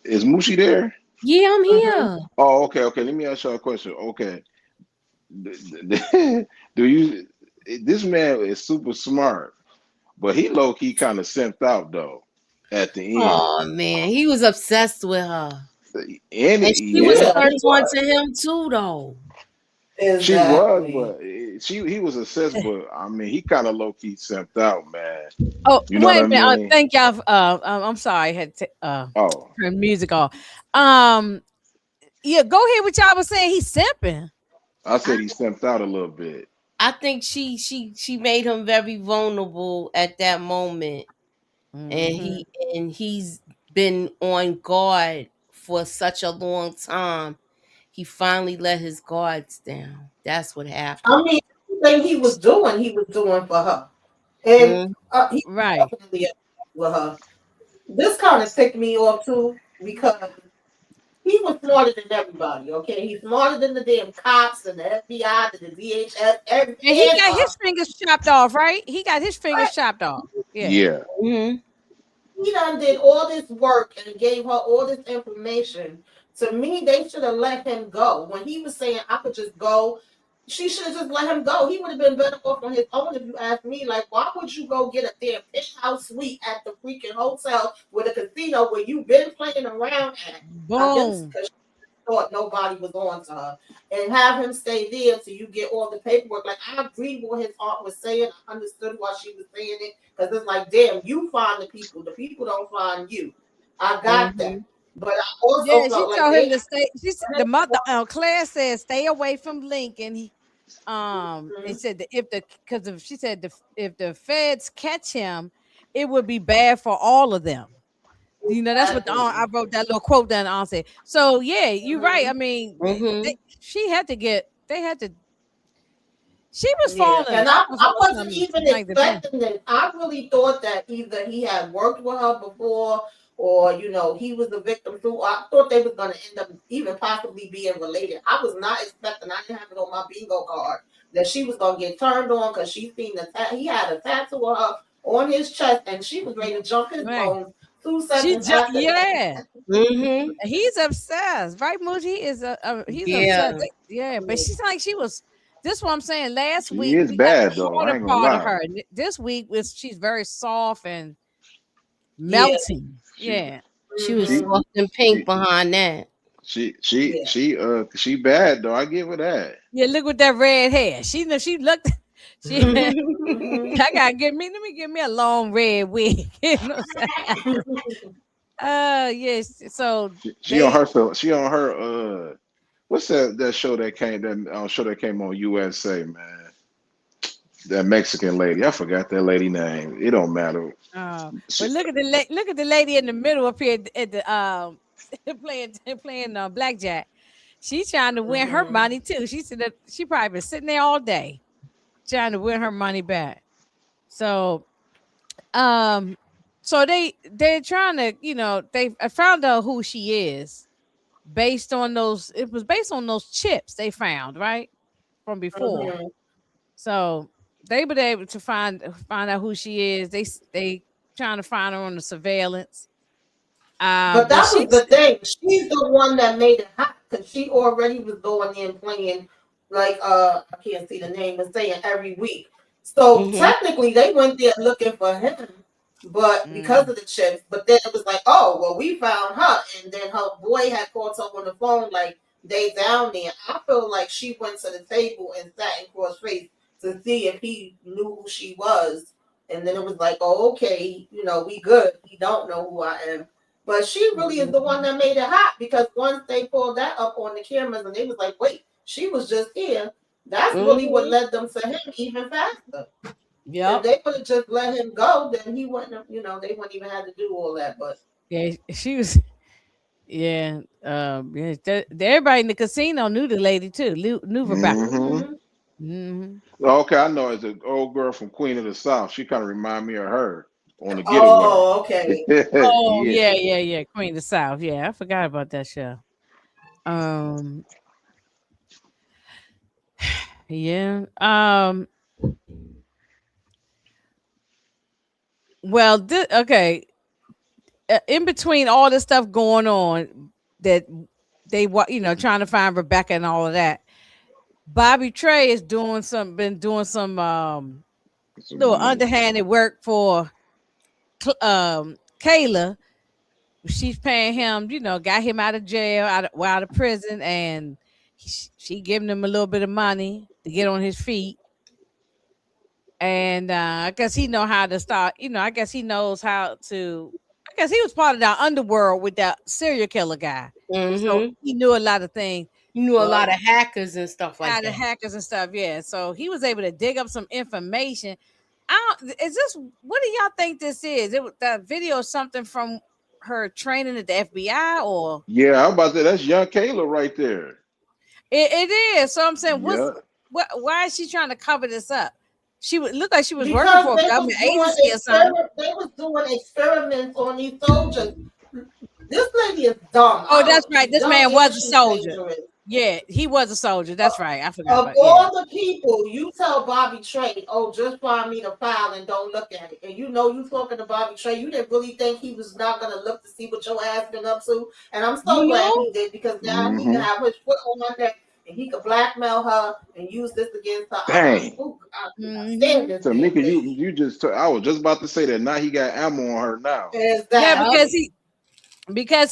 Speaker 4: is Mushi there?
Speaker 2: Yeah, I'm
Speaker 3: Mhm.
Speaker 2: here.
Speaker 4: Oh, okay, okay. Let me ask you a question. Okay, do you? This man is super smart, but he low key kind of simped out though at the end.
Speaker 2: Oh man, he was obsessed with her.
Speaker 4: And
Speaker 2: And she was
Speaker 4: yeah,
Speaker 3: Yeah, he
Speaker 2: turned on
Speaker 3: was.
Speaker 2: to him too though.
Speaker 4: she was,
Speaker 3: Exactly.
Speaker 4: but he was obsessed. But I mean, he kind of low key simped out, man.
Speaker 1: Oh,
Speaker 4: You know what
Speaker 1: wait
Speaker 4: I
Speaker 1: a minute.
Speaker 4: mean?
Speaker 1: Thank y'all. I'm sorry. I had to
Speaker 4: Oh,
Speaker 1: turn music off. Um, yeah, go ahead. What y'all was saying. He's simping.
Speaker 4: I
Speaker 2: I
Speaker 4: said he simped out a little bit.
Speaker 2: I think she made him very vulnerable at that moment, and
Speaker 1: Hmm.
Speaker 2: he's been on guard for such a long time. He finally let his guards down. That's what
Speaker 3: I
Speaker 2: happened.
Speaker 3: mean, everything he was doing for her, and
Speaker 2: Mm,
Speaker 3: he
Speaker 1: Right.
Speaker 3: definitely with her. This kind of ticked me off too because he was smarter than everybody. Okay, he's smarter than the damn cops and the FBI, and the DHS,
Speaker 1: And he
Speaker 3: and
Speaker 1: got
Speaker 3: her.
Speaker 1: his fingers chopped off. Right. He got his fingers
Speaker 3: Right?
Speaker 1: chopped off. Yeah.
Speaker 4: Yeah,
Speaker 2: mm,
Speaker 3: He done did all this work and gave her all this information. To me, they should have let him go. When he was saying I could just go, she should have just let him go. He would have been better off on his own if you ask me. Like, why would you go get a damn penthouse suite at the freaking hotel with a casino where you've been playing around at? I guess
Speaker 1: Boom.
Speaker 3: because thought nobody was on to her, and have him stay there till you get all the paperwork. Like I agreed with what his aunt was saying. I understood why she was saying it because it's like, damn, you find the people don't find you. I got that,
Speaker 2: mm-hmm.
Speaker 3: but I also
Speaker 1: Yeah. She
Speaker 3: felt like
Speaker 1: told him
Speaker 3: they.
Speaker 1: to stay. The mother. Claire said, "Stay away from Lincoln." It said that she said if the feds catch him, it would be bad for all of them. That's what I
Speaker 3: Exactly.
Speaker 1: wrote that little quote down. The aunt said. So yeah, you're right. I
Speaker 3: Mhm.
Speaker 1: mean,
Speaker 2: Mm-hmm.
Speaker 1: she had to get. They had to. She was
Speaker 3: Yeah,
Speaker 1: falling.
Speaker 3: and
Speaker 1: She was
Speaker 3: I wasn't
Speaker 1: falling
Speaker 3: even
Speaker 1: like the best.
Speaker 3: expecting it. I really thought that either he had worked with her before or he was the victim too. I thought they was gonna end up even possibly being related. I was not expecting. I didn't have it on my bingo card that she was gonna get turned on because she seen he had a tattoo of her on his chest, and she was ready to jump his
Speaker 1: Right.
Speaker 3: bones 2 seconds after
Speaker 1: Yeah.
Speaker 3: that.
Speaker 2: Mm-hmm.
Speaker 1: He's obsessed, right, Mooch? He is he's
Speaker 2: Yeah.
Speaker 1: obsessed. Yeah, but she's like she was. This is what I'm saying. Last
Speaker 4: She
Speaker 1: week
Speaker 4: is
Speaker 1: we got the
Speaker 4: bad though. I
Speaker 1: harder
Speaker 4: ain't gonna
Speaker 1: part of
Speaker 4: lie.
Speaker 1: her. This week was she's very soft and
Speaker 2: Yeah.
Speaker 1: melting.
Speaker 4: She
Speaker 1: Yeah.
Speaker 2: She was
Speaker 4: she
Speaker 3: Mhm.
Speaker 2: soft and pink
Speaker 4: she
Speaker 2: behind that.
Speaker 3: Yeah.
Speaker 4: she bad though. I give her that.
Speaker 1: Yeah, look with that red hair. She know she looked she I
Speaker 3: Mhm.
Speaker 1: gotta let me give me a long red wig. You know what I'm saying? Yes. So
Speaker 4: She on
Speaker 1: they
Speaker 4: her she on her what's that show that came on USA, man? That Mexican lady. I forgot that lady name. It don't matter.
Speaker 1: but
Speaker 4: She,
Speaker 1: look at look at the lady in the middle up here at the playing blackjack. She's trying to win her
Speaker 3: Mhm.
Speaker 1: money too. She said that she probably been sitting there all day trying to win her money back. So um so they're trying to, they I found out who she is based on those it was based on those chips they found, right? From before.
Speaker 3: Mhm.
Speaker 1: So they were able to find out who she is. They trying to find her on the surveillance.
Speaker 3: But
Speaker 1: But
Speaker 3: that was
Speaker 1: she's
Speaker 3: the thing. She's the one that made it hot because she already was going in playing like I can't see the name and saying every week. So
Speaker 2: Mm-hmm.
Speaker 3: technically they went there looking for him, but because
Speaker 1: mm,
Speaker 3: of the chips, but then it was like, oh well, we found her, and then her boy had called her on the phone like they down there. I feel like she went to the table and sat in cross face to see if he knew who she was, and then it was like, oh okay, we good. He don't know who I am. But she really is the one that made it hot because once they pulled that up on the cameras and they was like, wait, she was just here. That's really what
Speaker 2: Mm-hmm.
Speaker 3: led them to him even faster. If
Speaker 2: Yep.
Speaker 3: they would have just let him go, then he wouldn't have, they wouldn't even have to do all that. But
Speaker 1: yeah, she was yeah, everybody in the casino knew the lady too. Knew about.
Speaker 4: hmm
Speaker 3: mhm.
Speaker 1: Mm-hmm.
Speaker 4: Okay, I know it's an old girl from Queen of the South. She kind of remind me of her on the getaway.
Speaker 3: Oh, okay.
Speaker 1: Oh
Speaker 4: Yeah.
Speaker 1: yeah, Queen of the South. Yeah, I forgot about that show. Um, yeah. Well, okay. In between all this stuff going on, that trying to find Rebecca and all of that. Bobby Trey is been doing some little
Speaker 4: Some-
Speaker 1: underhanded work for Kayla. She's paying him, got him out of jail, out of prison, and she giving him a little bit of money to get on his feet. And I guess he know how to start. I guess he knows how to. I guess he was part of that underworld with that serial killer guy, so
Speaker 2: Mm-hmm.
Speaker 1: he knew a lot of things.
Speaker 2: You knew a
Speaker 1: But
Speaker 2: lot of hackers and stuff like
Speaker 1: how the
Speaker 2: that.
Speaker 1: hackers and stuff, yeah. So he was able to dig up some information. Is this what do y'all think this is? That video is something from her training at the FBI, or
Speaker 4: yeah, I'm about to. That's young Kayla right there.
Speaker 1: it is. So I'm saying,
Speaker 4: Yeah.
Speaker 1: why is she trying to cover this up? She would look like she was working
Speaker 3: Because
Speaker 1: for a
Speaker 3: they was
Speaker 1: government
Speaker 3: doing
Speaker 1: agency or something.
Speaker 3: they was doing experiments on these soldiers. This lady is dumb.
Speaker 1: Oh,
Speaker 3: I
Speaker 1: that's
Speaker 3: don't.
Speaker 1: right.
Speaker 3: She's
Speaker 1: This
Speaker 3: dumb
Speaker 1: man
Speaker 3: and
Speaker 1: was a
Speaker 3: she's
Speaker 1: soldier.
Speaker 3: dangerous.
Speaker 1: Yeah, he was a soldier. That's right. I forgot
Speaker 3: Of
Speaker 1: about yeah.
Speaker 3: all the people, you tell Bobby Trey, oh, just find me the file and don't look at it. And you talking to Bobby Trey, you didn't really think he was not going to look to see what your ass been up to. And I'm so
Speaker 2: You
Speaker 3: glad he
Speaker 2: know?
Speaker 3: did because now he can
Speaker 4: hmm
Speaker 3: have his foot on my neck and he could blackmail her and use this against her.
Speaker 4: Dang.
Speaker 3: I cannot stand
Speaker 1: Hmm.
Speaker 3: this
Speaker 4: So
Speaker 3: damn
Speaker 4: Mika,
Speaker 3: lady.
Speaker 4: I was just about to say that. Now he got ammo on her now.
Speaker 1: Yeah,
Speaker 2: Yep.
Speaker 3: Exactly.
Speaker 1: because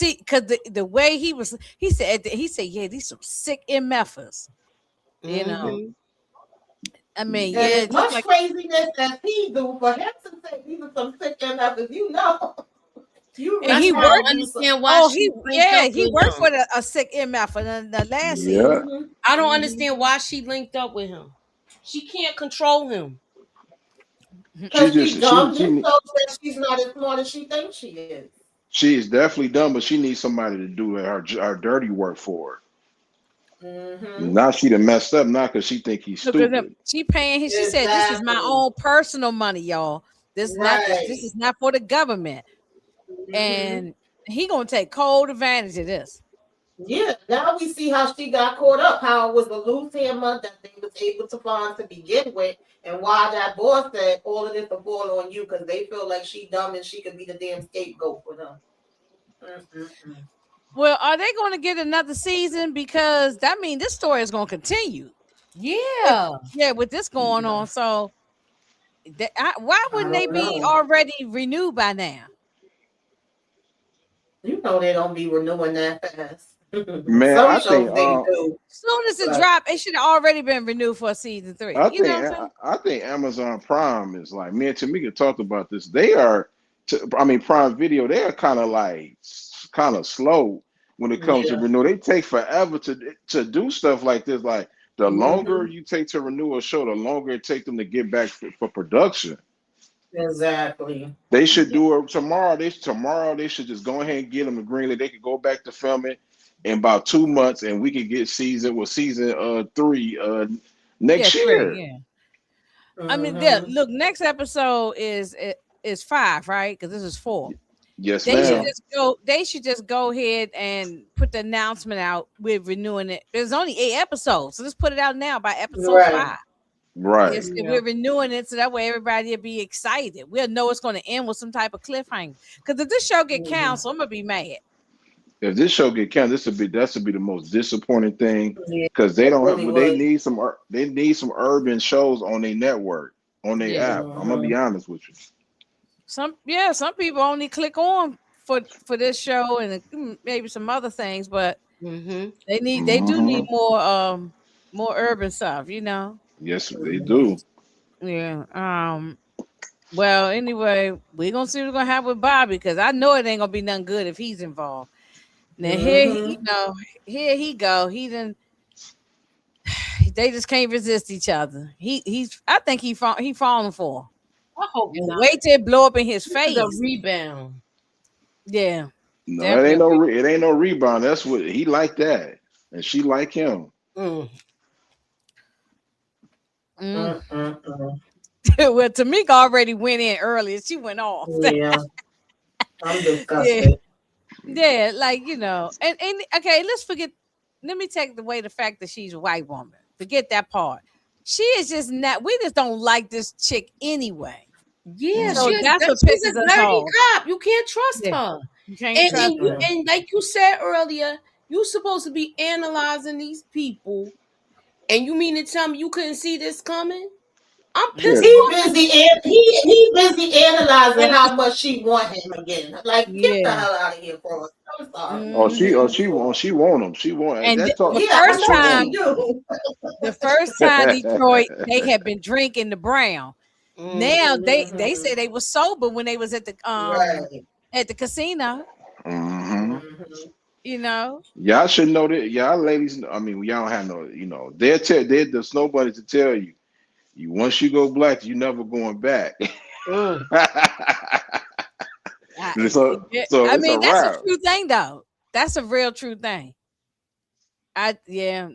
Speaker 1: the way he said yeah, these some sick MFers. You know,
Speaker 2: Mm-hmm.
Speaker 1: I mean,
Speaker 3: And
Speaker 1: yeah,
Speaker 3: as
Speaker 1: just
Speaker 3: much
Speaker 1: like
Speaker 3: craziness as he do, for him to say these are some sick MFs, you
Speaker 1: and
Speaker 3: really
Speaker 2: That's
Speaker 1: he
Speaker 2: why I
Speaker 3: gotta
Speaker 1: worked.
Speaker 2: don't
Speaker 3: do some.
Speaker 2: understand why
Speaker 1: Oh,
Speaker 2: she linked up
Speaker 1: he
Speaker 2: with
Speaker 1: worked
Speaker 2: him.
Speaker 1: for a sick MF for the last
Speaker 4: Yeah.
Speaker 1: season.
Speaker 3: Mm-hmm.
Speaker 2: I don't
Speaker 3: Mm-hmm.
Speaker 2: understand why she linked up with him. She can't control him.
Speaker 4: She
Speaker 3: Because
Speaker 4: just
Speaker 3: she dumb. This shows that she's not as smart as she thinks she is.
Speaker 4: she is definitely dumb, but she needs somebody to do her dirty work for her.
Speaker 3: Mm-hmm.
Speaker 4: Now she done messed up now because she think he's
Speaker 1: Look at them.
Speaker 4: stupid.
Speaker 1: She paying him. She said, "This is my
Speaker 3: Exactly.
Speaker 1: own personal money, y'all. This
Speaker 3: Right.
Speaker 1: is not for the government." and he gonna take cold advantage of this.
Speaker 3: Yeah, now we see how she got caught up, how it was the loose hammer that they was able to find to begin with, and why that boss said all of this will fall on you because they feel like she dumb and she could be the damn scapegoat for them. Mm-mm-mm.
Speaker 1: Well, are they going to get another season? Because that means this story is going to continue.
Speaker 2: Yeah.
Speaker 1: Yeah, with this going on. So, why
Speaker 3: I
Speaker 1: wouldn't they
Speaker 3: don't
Speaker 1: be
Speaker 3: know.
Speaker 1: already renewed by now?
Speaker 3: You know they don't be renewing that fast.
Speaker 4: Man,
Speaker 3: Some shows they do,
Speaker 1: Soon as it
Speaker 3: but
Speaker 1: dropped, it should have already been renewed for season 3.
Speaker 4: I
Speaker 1: You know
Speaker 4: think
Speaker 1: what I'm saying?
Speaker 4: I think Amazon Prime is like, me and Tamika talked about this. They are, I mean, Prime Video. They are kind of like kind of slow when it comes to
Speaker 3: yeah.
Speaker 4: renew. They take forever to do stuff like this. Like the longer
Speaker 3: Hmm.
Speaker 4: you take to renew a show, the longer it takes them to get back for production.
Speaker 3: Exactly.
Speaker 4: They should do it tomorrow. Tomorrow they should just go ahead and get them the green light. They could go back to filming in about 2 months, and we could get season 3
Speaker 1: Yeah,
Speaker 4: next
Speaker 1: 3.
Speaker 4: year.
Speaker 1: Yeah. I mean,
Speaker 3: Hmm.
Speaker 1: look, next episode is 5, right? Because this is 4.
Speaker 4: Yes,
Speaker 1: They should
Speaker 3: Yeah.
Speaker 4: ma'am.
Speaker 1: just go. They should just go ahead and put the announcement out with renewing it. There's only 8 episodes, so let's put it out now by episode
Speaker 3: Right.
Speaker 1: 5. Yes,
Speaker 4: Right.
Speaker 1: if
Speaker 2: Yeah.
Speaker 1: we're renewing it, so that way everybody will be excited. We'll know it's going to end with some type of cliffhanger. Because if this show get
Speaker 3: Hmm.
Speaker 1: canceled, I'm gonna be mad.
Speaker 4: If this show get canceled, this would be the most disappointing thing
Speaker 3: Yeah,
Speaker 4: because they
Speaker 3: it
Speaker 4: don't
Speaker 3: really
Speaker 4: have. They
Speaker 3: was.
Speaker 4: need some urban shows on their network, on their
Speaker 2: Yeah.
Speaker 4: app. I'm gonna
Speaker 3: Hmm.
Speaker 4: be honest with you.
Speaker 1: Some people only click on for this show and maybe some other things, but
Speaker 2: Mm-hmm.
Speaker 1: they do need
Speaker 4: Hmm.
Speaker 1: more urban stuff, you know.
Speaker 4: Yes, they
Speaker 3: Hmm.
Speaker 4: do.
Speaker 1: Yeah. Well, anyway, we're gonna see what's gonna happen with Bobby because I know it ain't gonna be nothing good if he's involved. Now
Speaker 3: Hmm.
Speaker 1: here he go. They just can't resist each other. He's I think he falling for her.
Speaker 2: I hope
Speaker 1: And
Speaker 2: not.
Speaker 1: wait till it blow up in his
Speaker 2: This is a
Speaker 1: face.
Speaker 2: rebound.
Speaker 1: Yeah,
Speaker 4: No,
Speaker 1: definitely.
Speaker 4: it ain't no rebound. That's what he like that, and she like him.
Speaker 2: Mm.
Speaker 1: Mm.
Speaker 3: Mm-mm-mm.
Speaker 1: Well, Tamika already went in early. She went off.
Speaker 3: Yeah, I'm
Speaker 1: Yeah,
Speaker 3: disgusted.
Speaker 1: yeah, like and okay, let's forget. Let me take away the fact that she's a white woman. Forget that part. She is just not. We just don't like this chick anyway.
Speaker 2: Yeah,
Speaker 1: So
Speaker 4: Mm.
Speaker 1: that's what
Speaker 2: she's a
Speaker 1: pisses us
Speaker 2: dirty
Speaker 1: off.
Speaker 2: cop. You can't trust
Speaker 1: Yeah,
Speaker 2: her.
Speaker 1: you can't
Speaker 2: And
Speaker 1: trust
Speaker 2: and you
Speaker 1: her.
Speaker 3: Mm-mm.
Speaker 2: and like you said earlier, you supposed to be analyzing these people, and you mean to tell me you couldn't see this coming? I'm
Speaker 4: Yeah,
Speaker 2: pissed
Speaker 3: He
Speaker 2: off at
Speaker 3: busy
Speaker 2: these
Speaker 3: an- he busy analyzing
Speaker 1: And
Speaker 3: how much she want him again. Like, get the
Speaker 1: yeah.
Speaker 3: hell out of here, Cross. I'm sorry.
Speaker 1: Hmm.
Speaker 4: she want him. She want
Speaker 1: And
Speaker 4: that talk.
Speaker 1: the
Speaker 3: Yeah, I
Speaker 1: first
Speaker 3: know
Speaker 1: time,
Speaker 3: she do.
Speaker 1: Detroit, they had been drinking the brown.
Speaker 2: Mm.
Speaker 1: Now they
Speaker 3: Hmm.
Speaker 1: say they were sober when they was
Speaker 3: Right.
Speaker 1: at the casino.
Speaker 4: Hmm.
Speaker 3: Hmm.
Speaker 1: You know.
Speaker 4: Y'all should know that. Y'all ladies, I mean, y'all don't have no, they're the snow bunny to tell you. You once you go black, you never going back.
Speaker 2: Mm.
Speaker 4: So
Speaker 1: I
Speaker 4: it's a
Speaker 1: mean, that's a
Speaker 4: wrap.
Speaker 1: true thing, though. That's a real true thing. A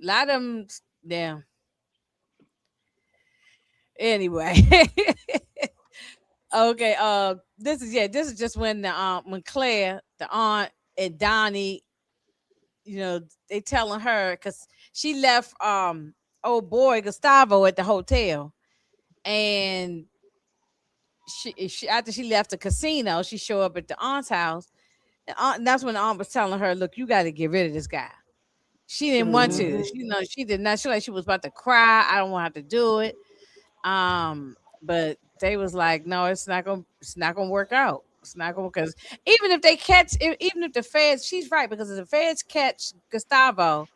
Speaker 1: lot of them, yeah. Anyway, okay. This is just when when Claire, the aunt, and Donnie, they telling her because she left old boy Gustavo at the hotel, and she after she left the casino, she showed up at the aunt's house. And that's when the aunt was telling her, "Look, you got to get rid of this guy." She didn't want to.
Speaker 3: Hmm.
Speaker 1: She did not. She like she was about to cry. I don't want to have to do it. But they was like, no, it's not gonna work out. It's not gonna because even if the feds, she's right because if the feds catch Gustavo,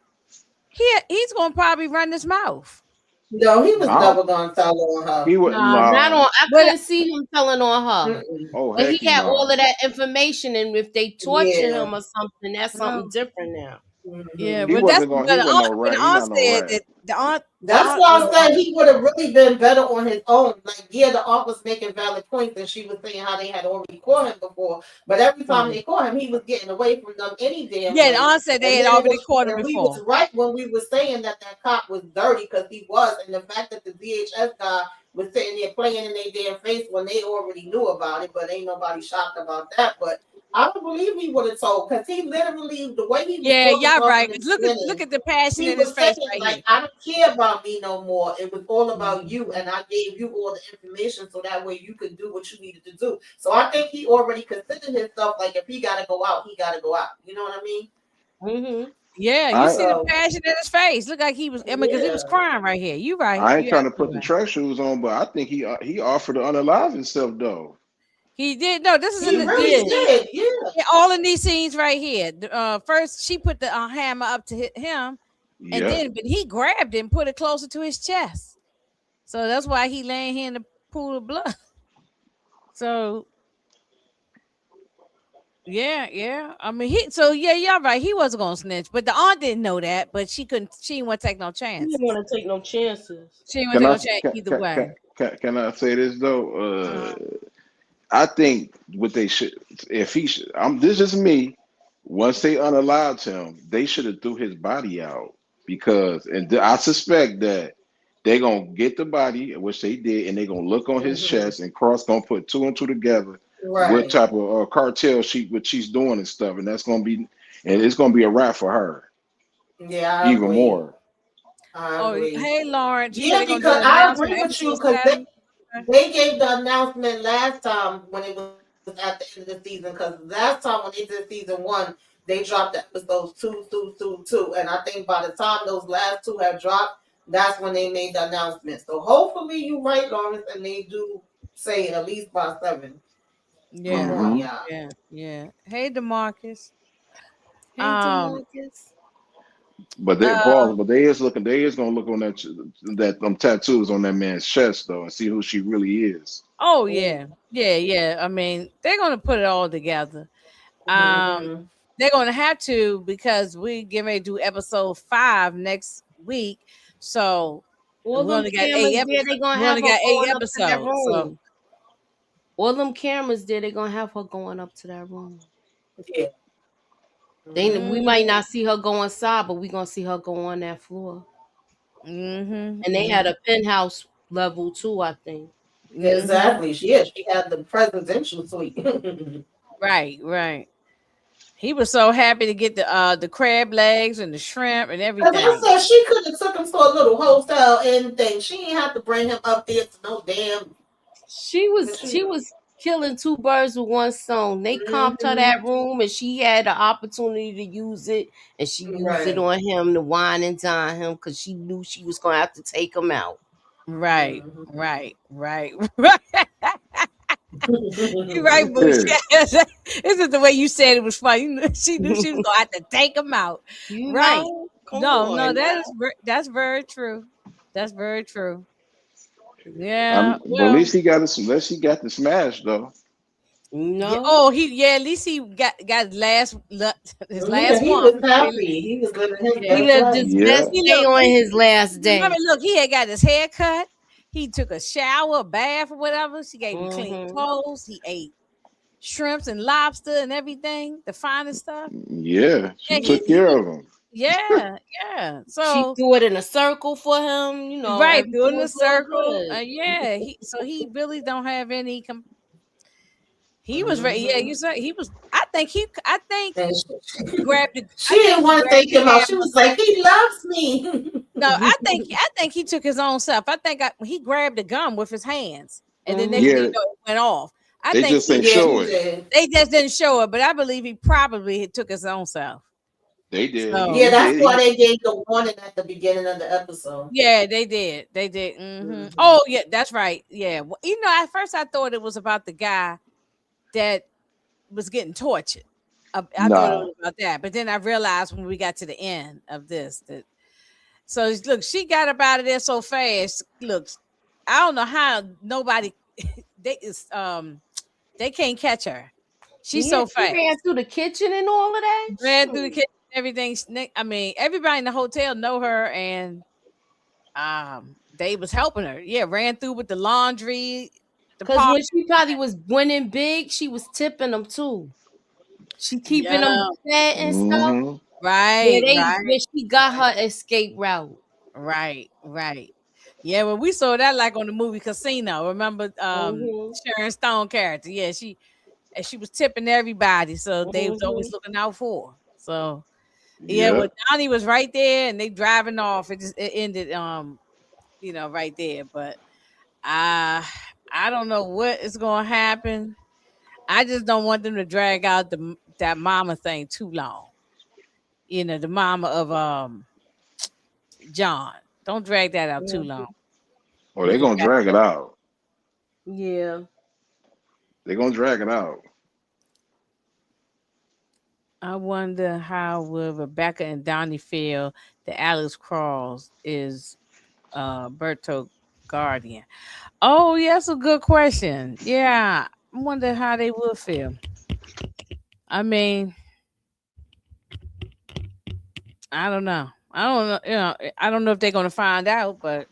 Speaker 1: he's gonna probably run his mouth.
Speaker 3: No, he was
Speaker 4: No,
Speaker 3: never gonna tell on her.
Speaker 4: he would
Speaker 2: Nah, not
Speaker 4: no.
Speaker 2: on. I
Speaker 1: But
Speaker 2: couldn't see him telling on her.
Speaker 3: Mm-mm.
Speaker 4: Oh
Speaker 2: But he
Speaker 4: heck
Speaker 2: had all
Speaker 4: no.
Speaker 2: of that information, and if they torture
Speaker 3: Yeah.
Speaker 2: him or something, that's something
Speaker 1: well,
Speaker 2: different now.
Speaker 1: yeah,
Speaker 3: Hmm.
Speaker 4: He
Speaker 1: but that's
Speaker 4: wasn't going. He wasn't no
Speaker 1: but the
Speaker 4: rat. He
Speaker 1: aunt
Speaker 4: not no
Speaker 1: said
Speaker 4: rat.
Speaker 1: that the
Speaker 3: That's
Speaker 1: aunt
Speaker 3: why I
Speaker 1: was
Speaker 3: said he would have really been better on his own. Like, yeah, the aunt was making valid points, and she was saying how they had already caught him before. But every time
Speaker 2: Mm.
Speaker 3: they caught him, he was getting away from them any damn
Speaker 1: yeah, the
Speaker 3: way.
Speaker 1: aunt said they
Speaker 3: And
Speaker 1: had
Speaker 3: then it
Speaker 1: already
Speaker 3: was,
Speaker 1: caught him
Speaker 3: and we was
Speaker 1: before.
Speaker 3: right when we were saying that that cop was dirty because he was, and the fact that the DHS guy was sitting there playing in their damn face when they already knew about it, but ain't nobody shocked about that. But I don't believe he would have told because he literally the way he was
Speaker 1: Yeah,
Speaker 3: talking
Speaker 1: y'all
Speaker 3: from
Speaker 1: right.
Speaker 3: the
Speaker 1: 'Cause look
Speaker 3: beginning,
Speaker 1: at the passion
Speaker 3: he
Speaker 1: in his
Speaker 3: was
Speaker 1: face
Speaker 3: saying
Speaker 1: right here.
Speaker 3: like, "I don't care about me no more. It was all about you,
Speaker 1: Mhm.
Speaker 3: and I gave you all the information so that way you could do what you needed to do." So I think he already considered himself like if he got to go out, he got to go out. You know what I mean?
Speaker 2: Mm-hmm.
Speaker 1: Yeah, you
Speaker 4: I
Speaker 1: see the
Speaker 3: So
Speaker 1: passion in his face. Look like he was. I mean, because he was
Speaker 3: yeah,
Speaker 1: crying right here. You right.
Speaker 4: I ain't
Speaker 1: You
Speaker 4: trying to
Speaker 1: absolutely
Speaker 4: put the
Speaker 1: right.
Speaker 4: track shoes on, but I think he offered to unalive himself though.
Speaker 1: He did. No, this is in
Speaker 3: he
Speaker 2: He
Speaker 1: these
Speaker 3: really
Speaker 2: did.
Speaker 1: scenes.
Speaker 3: did. Yeah,
Speaker 1: Yeah, all in these scenes right here. First she put the hammer up to hit him, and
Speaker 4: Yep.
Speaker 1: then but he grabbed it and put it closer to his chest. So that's why he laying here in the pool of blood. So yeah, yeah. I mean, So yeah, y'all right. He wasn't gonna snitch, but the aunt didn't know that. But she couldn't. She didn't want to take no
Speaker 2: He didn't
Speaker 1: chances.
Speaker 2: want to take no chances.
Speaker 1: She didn't want
Speaker 4: Can
Speaker 1: to take
Speaker 4: I
Speaker 1: no chance
Speaker 4: can,
Speaker 1: either
Speaker 4: can,
Speaker 1: way.
Speaker 4: can I say this though?
Speaker 1: Uh,
Speaker 4: I think what they should, if he should, this is me. Once they unalived him, they should have threw his body out because, and I suspect that they gonna get the body, which they did, and they gonna look on his
Speaker 3: hmm
Speaker 4: chest, and Cross gonna put two and two together, what
Speaker 3: right.
Speaker 4: type of cartel what she's doing and stuff, and that's gonna be, and it's gonna be a wrap for her
Speaker 3: Yeah, I
Speaker 4: even
Speaker 3: agree.
Speaker 4: more.
Speaker 3: I
Speaker 1: oh,
Speaker 3: agree.
Speaker 1: hey Lawrence, you said
Speaker 3: Yeah,
Speaker 1: they're gonna do
Speaker 3: because
Speaker 1: an
Speaker 3: I agree
Speaker 1: announcement
Speaker 3: with you
Speaker 1: episode
Speaker 3: because
Speaker 1: 7.
Speaker 3: they gave the announcement last time when it was at the end of the season. Because last time when they did season one, they dropped the episodes two, and I think by the time those last two have dropped, that's when they made the announcement. So hopefully you right, Lawrence, and they do say it at least by seven. Come
Speaker 1: Yeah,
Speaker 3: on,
Speaker 4: Hmm.
Speaker 3: y'all.
Speaker 1: yeah, yeah. Hey, Demarcus.
Speaker 2: Hey,
Speaker 1: Um,
Speaker 2: Demarcus.
Speaker 4: But they
Speaker 1: uh,
Speaker 4: pause. But they is gonna look on that tattoos on that man's chest though, and see who she really is.
Speaker 1: oh
Speaker 2: Mm.
Speaker 1: yeah, yeah, yeah. I mean, they're gonna put it all together. Um,
Speaker 3: Mm-hmm.
Speaker 1: they're gonna have to because we get ready to do episode 5 next week. So
Speaker 2: All
Speaker 1: we
Speaker 2: them
Speaker 1: only got
Speaker 2: cameras
Speaker 1: eight
Speaker 2: there,
Speaker 1: episodes.
Speaker 2: they gonna
Speaker 1: We
Speaker 2: have
Speaker 1: only
Speaker 2: her
Speaker 1: got eight
Speaker 2: going up to that
Speaker 1: episodes. So
Speaker 2: room. All them cameras there, they gonna have her going up to that room.
Speaker 3: Yeah.
Speaker 2: We
Speaker 3: Mm-hmm.
Speaker 2: might not see her go inside, but we gonna see her go on that floor.
Speaker 1: mm-hmm,
Speaker 2: And they had a penthouse level too, I think.
Speaker 1: mm-hmm.
Speaker 3: Exactly. She had the presidential suite.
Speaker 1: Right, right. He was so happy to get the crab legs and the shrimp and
Speaker 3: As I
Speaker 1: everything.
Speaker 3: said, she could have took him to a little hotel and thing. She didn't have to bring him up there to no damn.
Speaker 2: She was killing two birds with one stone. They comped her
Speaker 3: Mm-hmm.
Speaker 2: that room and she had the opportunity to use it, and she used it
Speaker 3: Right.
Speaker 2: on him to wine and dine him because she knew she was gonna have to take him out.
Speaker 1: Right,
Speaker 3: Mm-hmm.
Speaker 1: right, right, right. You're right, Boots.
Speaker 4: Yeah.
Speaker 1: Yes. This is the way you said it was funny. She knew she was gonna have to take him out.
Speaker 2: You
Speaker 1: Right.
Speaker 2: right. Come
Speaker 1: No, no,
Speaker 2: on now.
Speaker 1: that's very true. That's very true. Yeah.
Speaker 4: But at
Speaker 1: Well,
Speaker 4: least he got it. At least he got the smash though.
Speaker 1: yeah.
Speaker 2: No.
Speaker 1: Oh, at least he got his
Speaker 3: Yeah,
Speaker 1: last
Speaker 3: he
Speaker 1: one.
Speaker 3: was happy. He was living his
Speaker 2: He
Speaker 1: Yeah.
Speaker 3: best
Speaker 2: lived
Speaker 3: life.
Speaker 2: his best
Speaker 4: Yeah.
Speaker 1: He
Speaker 2: day
Speaker 1: looked.
Speaker 2: on his last
Speaker 1: Remember,
Speaker 2: day.
Speaker 1: look, he had got his hair cut. He took a shower, a bath, or whatever. She gave him clean
Speaker 2: Hmm.
Speaker 1: clothes. He ate shrimps and lobster and everything, the finest stuff.
Speaker 4: Yeah. She
Speaker 1: Yeah,
Speaker 4: took
Speaker 1: he
Speaker 4: care
Speaker 1: was.
Speaker 4: of him.
Speaker 1: Yeah, yeah.
Speaker 2: She
Speaker 1: So
Speaker 2: threw it in a circle for him.
Speaker 1: right,
Speaker 2: Everything
Speaker 1: doing the
Speaker 2: was real
Speaker 1: circle.
Speaker 2: good.
Speaker 1: Yeah, he really don't have any. He was ready. Yeah,
Speaker 3: Mm-hmm.
Speaker 1: you said he was. I think
Speaker 3: And
Speaker 1: he grabbed the.
Speaker 3: she
Speaker 1: I think
Speaker 3: didn't
Speaker 1: he
Speaker 3: want to
Speaker 1: grabbed
Speaker 3: take
Speaker 1: the
Speaker 3: him out. She
Speaker 1: hammer.
Speaker 3: was like, he loves me.
Speaker 1: No, I think he took his own self. I think he grabbed the gun with his hands, and the next
Speaker 2: Hmm.
Speaker 1: thing you
Speaker 4: Yeah.
Speaker 1: know, it went off. I
Speaker 4: They
Speaker 1: think
Speaker 4: just
Speaker 1: he
Speaker 4: ain't
Speaker 3: Yeah,
Speaker 1: did.
Speaker 3: he
Speaker 4: show it.
Speaker 3: did.
Speaker 1: They just didn't show it, but I believe he probably took his own self.
Speaker 4: They did.
Speaker 3: Yeah,
Speaker 1: So
Speaker 4: He
Speaker 3: that's
Speaker 4: did.
Speaker 3: why
Speaker 4: He
Speaker 3: they gave the warning at the beginning of the episode.
Speaker 1: yeah, they did. They did.
Speaker 3: Hmm
Speaker 1: Oh yeah, that's right. Yeah, well, at first I thought it was about the guy that was getting tortured. I thought it
Speaker 4: nah.
Speaker 1: was about that, but then I realized when we got to the end of this that look, she got up out of there so fast. Look, I don't know how nobody they is they can't catch her. She's
Speaker 2: Yeah,
Speaker 1: so
Speaker 2: she ran
Speaker 1: fast.
Speaker 2: through the kitchen and all of that.
Speaker 1: Ran through the
Speaker 2: Shoot.
Speaker 1: kitchen, everything. I mean, everybody in the hotel know her, and they was helping her. Yeah, ran through with the laundry
Speaker 2: Cause when
Speaker 1: department.
Speaker 2: she probably was winning big, she was tipping them too. She keeping them
Speaker 1: Yeah,
Speaker 2: fed and stuff.
Speaker 4: Hmm.
Speaker 2: Where
Speaker 1: right,
Speaker 2: they
Speaker 1: right,
Speaker 2: where she got her escape route.
Speaker 1: right, right. Yeah, well, we saw that like on the movie Casino. Remember,
Speaker 2: Hmm.
Speaker 1: Sharon Stone character? Yeah, and she was tipping everybody, so they was
Speaker 2: Mm-hmm.
Speaker 1: always looking out for her. So yeah,
Speaker 4: Yeah.
Speaker 1: when Donnie was right there and they driving off, it ended right there. But I I don't know what is gonna happen. I just don't want them to drag out that mama thing too long. The mama of John. Don't drag that out too long.
Speaker 4: Or
Speaker 1: With
Speaker 4: they're
Speaker 1: the
Speaker 4: gonna
Speaker 1: fact
Speaker 4: drag it
Speaker 1: that
Speaker 4: out.
Speaker 2: Yeah.
Speaker 4: They're gonna drag it out.
Speaker 1: I wonder how will Rebecca and Donnie feel that Alex Cross is Berto guardian. Oh, yeah, that's a good question. Yeah. I wonder how they would feel. I mean, I don't know. I don't know. I don't know if they're gonna find out, but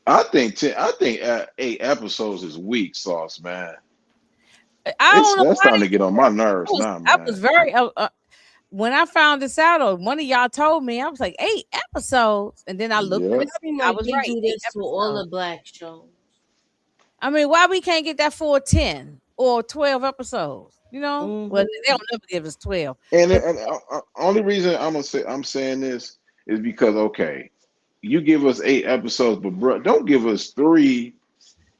Speaker 4: I think 8 episodes is weak sauce, man.
Speaker 1: I
Speaker 4: It's
Speaker 1: don't know
Speaker 4: that's
Speaker 1: why
Speaker 4: starting to get on my
Speaker 1: I
Speaker 4: nerves
Speaker 1: was
Speaker 4: now,
Speaker 1: I was
Speaker 4: man.
Speaker 1: very when I found this out, or one of y'all told me, I was like 8 episodes, and then I looked
Speaker 4: Yeah.
Speaker 1: it
Speaker 2: It
Speaker 1: up.
Speaker 2: seems
Speaker 1: I
Speaker 2: like
Speaker 1: was
Speaker 2: they
Speaker 1: right,
Speaker 2: do
Speaker 1: eight
Speaker 2: this to all
Speaker 1: episodes.
Speaker 2: the black shows.
Speaker 1: I mean, why we can't get that for 10 or 12 episodes? Well,
Speaker 2: Mm-hmm.
Speaker 1: they don't never give us 12,
Speaker 4: And,
Speaker 1: but
Speaker 4: only reason I'm saying this is because okay, you give us 8 episodes, but bro, don't give us three,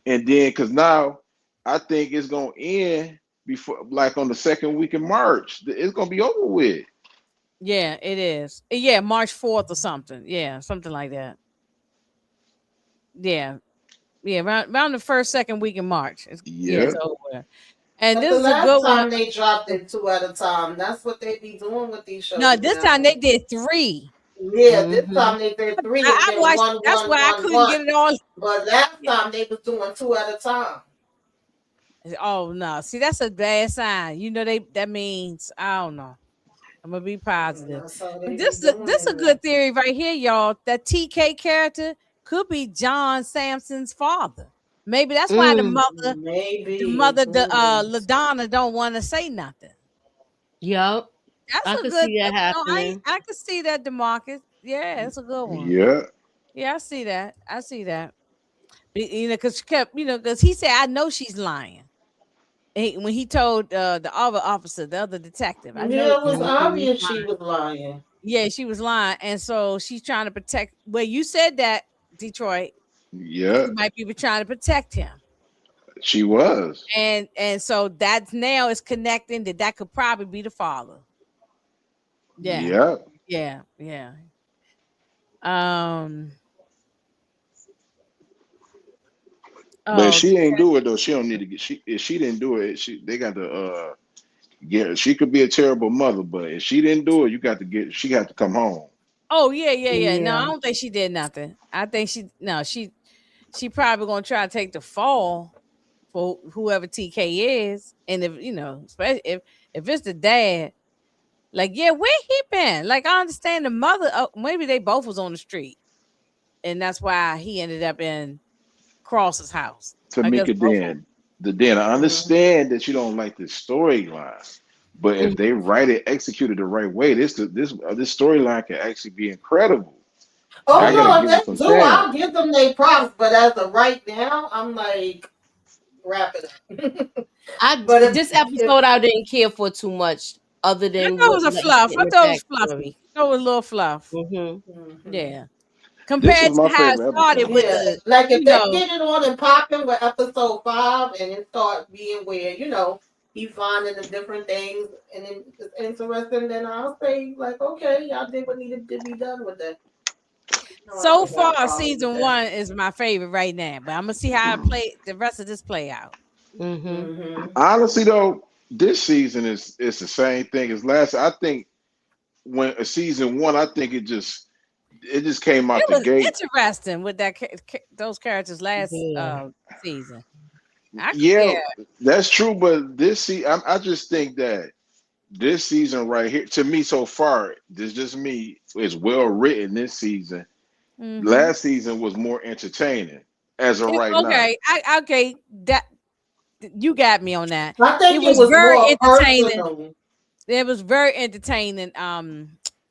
Speaker 4: and then because now I think it's gonna end before like on the second week in March. It's gonna be over with.
Speaker 1: yeah, it is. Yeah, March 4th or something. Yeah, something like that. Yeah, yeah, around the first second week in March. It's
Speaker 4: Yeah.
Speaker 1: over. And
Speaker 3: But
Speaker 1: this
Speaker 3: the
Speaker 1: is a
Speaker 3: last
Speaker 1: good one.
Speaker 3: time they dropped it two at a time. That's what they be doing with these
Speaker 1: No,
Speaker 3: shows
Speaker 1: this
Speaker 3: now.
Speaker 1: time they did three.
Speaker 3: Yeah, this
Speaker 2: Mm-hmm.
Speaker 3: time they did three and
Speaker 1: I
Speaker 3: then
Speaker 1: watched.
Speaker 3: one,
Speaker 1: That's
Speaker 3: one,
Speaker 1: why I
Speaker 3: one,
Speaker 1: couldn't
Speaker 3: one.
Speaker 1: get it all.
Speaker 3: But last time they was doing two at a time.
Speaker 1: Oh no! See, that's a bad sign. That means I don't know. I'm gonna be
Speaker 3: And
Speaker 1: positive.
Speaker 3: that's how
Speaker 1: But
Speaker 3: they be
Speaker 1: this
Speaker 3: doing
Speaker 1: a
Speaker 3: it now.
Speaker 1: good theory right here, y'all. That TK character could be John Sampson's father. Maybe that's why the
Speaker 2: Mm.
Speaker 1: mother,
Speaker 3: Maybe.
Speaker 1: the
Speaker 3: Mm.
Speaker 1: Ladonna don't want to say nothing.
Speaker 2: Yup.
Speaker 1: That's
Speaker 2: I
Speaker 1: a
Speaker 2: could
Speaker 1: good.
Speaker 2: see that
Speaker 1: No,
Speaker 2: happening.
Speaker 1: I can see that, Demarcus. Yeah, it's a good one.
Speaker 4: Yeah.
Speaker 1: Yeah, I see that. I see that. Because she kept, because he said, "I know she's lying." When he told the other officer, the other detective, "I know."
Speaker 3: Yeah, it was
Speaker 2: Mm-hmm.
Speaker 3: obvious she was lying.
Speaker 1: Yeah, she was lying, and so she's trying to protect. Well, you said that, Detroit.
Speaker 4: Yeah.
Speaker 1: She might be trying to protect him,
Speaker 4: She was.
Speaker 1: and so that's now is connecting that could probably be the father. Yeah,
Speaker 4: Yeah.
Speaker 1: yeah, yeah. Um.
Speaker 4: But if
Speaker 1: Oh,
Speaker 4: she ain't do it though, she don't need to get she if she didn't do it, they got to get she could be a terrible mother, but if she didn't do it, she got to come home.
Speaker 1: oh, yeah, yeah, yeah. No, I
Speaker 2: Yeah.
Speaker 1: don't think she did nothing. I think she probably gonna try to take the fall for whoever TK is, and if especially if it's the dad. Like, yeah, where he been? Like, I understand the mother. Maybe they both was on the street, and that's why he ended up in Cross's house. I guess
Speaker 4: Tamika
Speaker 1: both of them.
Speaker 4: then I
Speaker 3: Mhm.
Speaker 4: understand that you don't like this storyline, but if they write it executed the right way, this storyline can actually be incredible.
Speaker 3: Oh
Speaker 4: I gotta
Speaker 3: no, if
Speaker 4: give them
Speaker 3: they
Speaker 4: some
Speaker 3: do,
Speaker 4: time.
Speaker 3: I'll give them their props. But as of right now, I'm like, wrap it up.
Speaker 2: I
Speaker 3: But
Speaker 2: this
Speaker 3: if
Speaker 2: episode I didn't care for too much, other
Speaker 1: I
Speaker 2: than
Speaker 1: thought it
Speaker 2: what
Speaker 1: was a
Speaker 2: let us
Speaker 1: fluff.
Speaker 2: get
Speaker 1: I
Speaker 2: in the
Speaker 1: thought it was fluffy.
Speaker 2: backstory.
Speaker 1: I thought it was a little fluff.
Speaker 2: Mm-hmm.
Speaker 3: Mhm.
Speaker 1: Yeah,
Speaker 4: This
Speaker 1: compared
Speaker 4: was
Speaker 1: to
Speaker 4: my
Speaker 1: how it
Speaker 4: favorite
Speaker 1: started
Speaker 4: episode.
Speaker 1: with
Speaker 3: Yeah,
Speaker 1: the,
Speaker 3: like if
Speaker 1: you
Speaker 3: they
Speaker 1: know,
Speaker 3: get it on and popping with episode 5, and it start being where he finding the different things, and it's interesting, then I'll say like, okay, y'all did what needed to be done with it. No, I
Speaker 1: so
Speaker 3: ain't got a
Speaker 1: far
Speaker 3: problem with
Speaker 1: season
Speaker 3: that.
Speaker 1: one is my favorite right now. But I'm gonna see how it play the rest of this play out.
Speaker 2: Mm-hmm.
Speaker 3: Hmm.
Speaker 4: Honestly though, this season is the same thing as last. I think when season one, I think it just came
Speaker 1: It
Speaker 4: out the
Speaker 1: was
Speaker 4: gate.
Speaker 1: interesting with those characters last
Speaker 2: Yeah.
Speaker 1: season.
Speaker 4: Yeah,
Speaker 1: Yeah.
Speaker 4: that's true. But I just think that this season right here, to me so far, this just me, is well written this season.
Speaker 1: Mm-hmm.
Speaker 4: Last season was more entertaining as of right now.
Speaker 1: Okay. Okay. That you got me on that.
Speaker 3: I
Speaker 1: It
Speaker 3: think it
Speaker 1: was
Speaker 3: was
Speaker 1: very
Speaker 3: more
Speaker 1: entertaining.
Speaker 3: personal.
Speaker 1: It was very entertaining.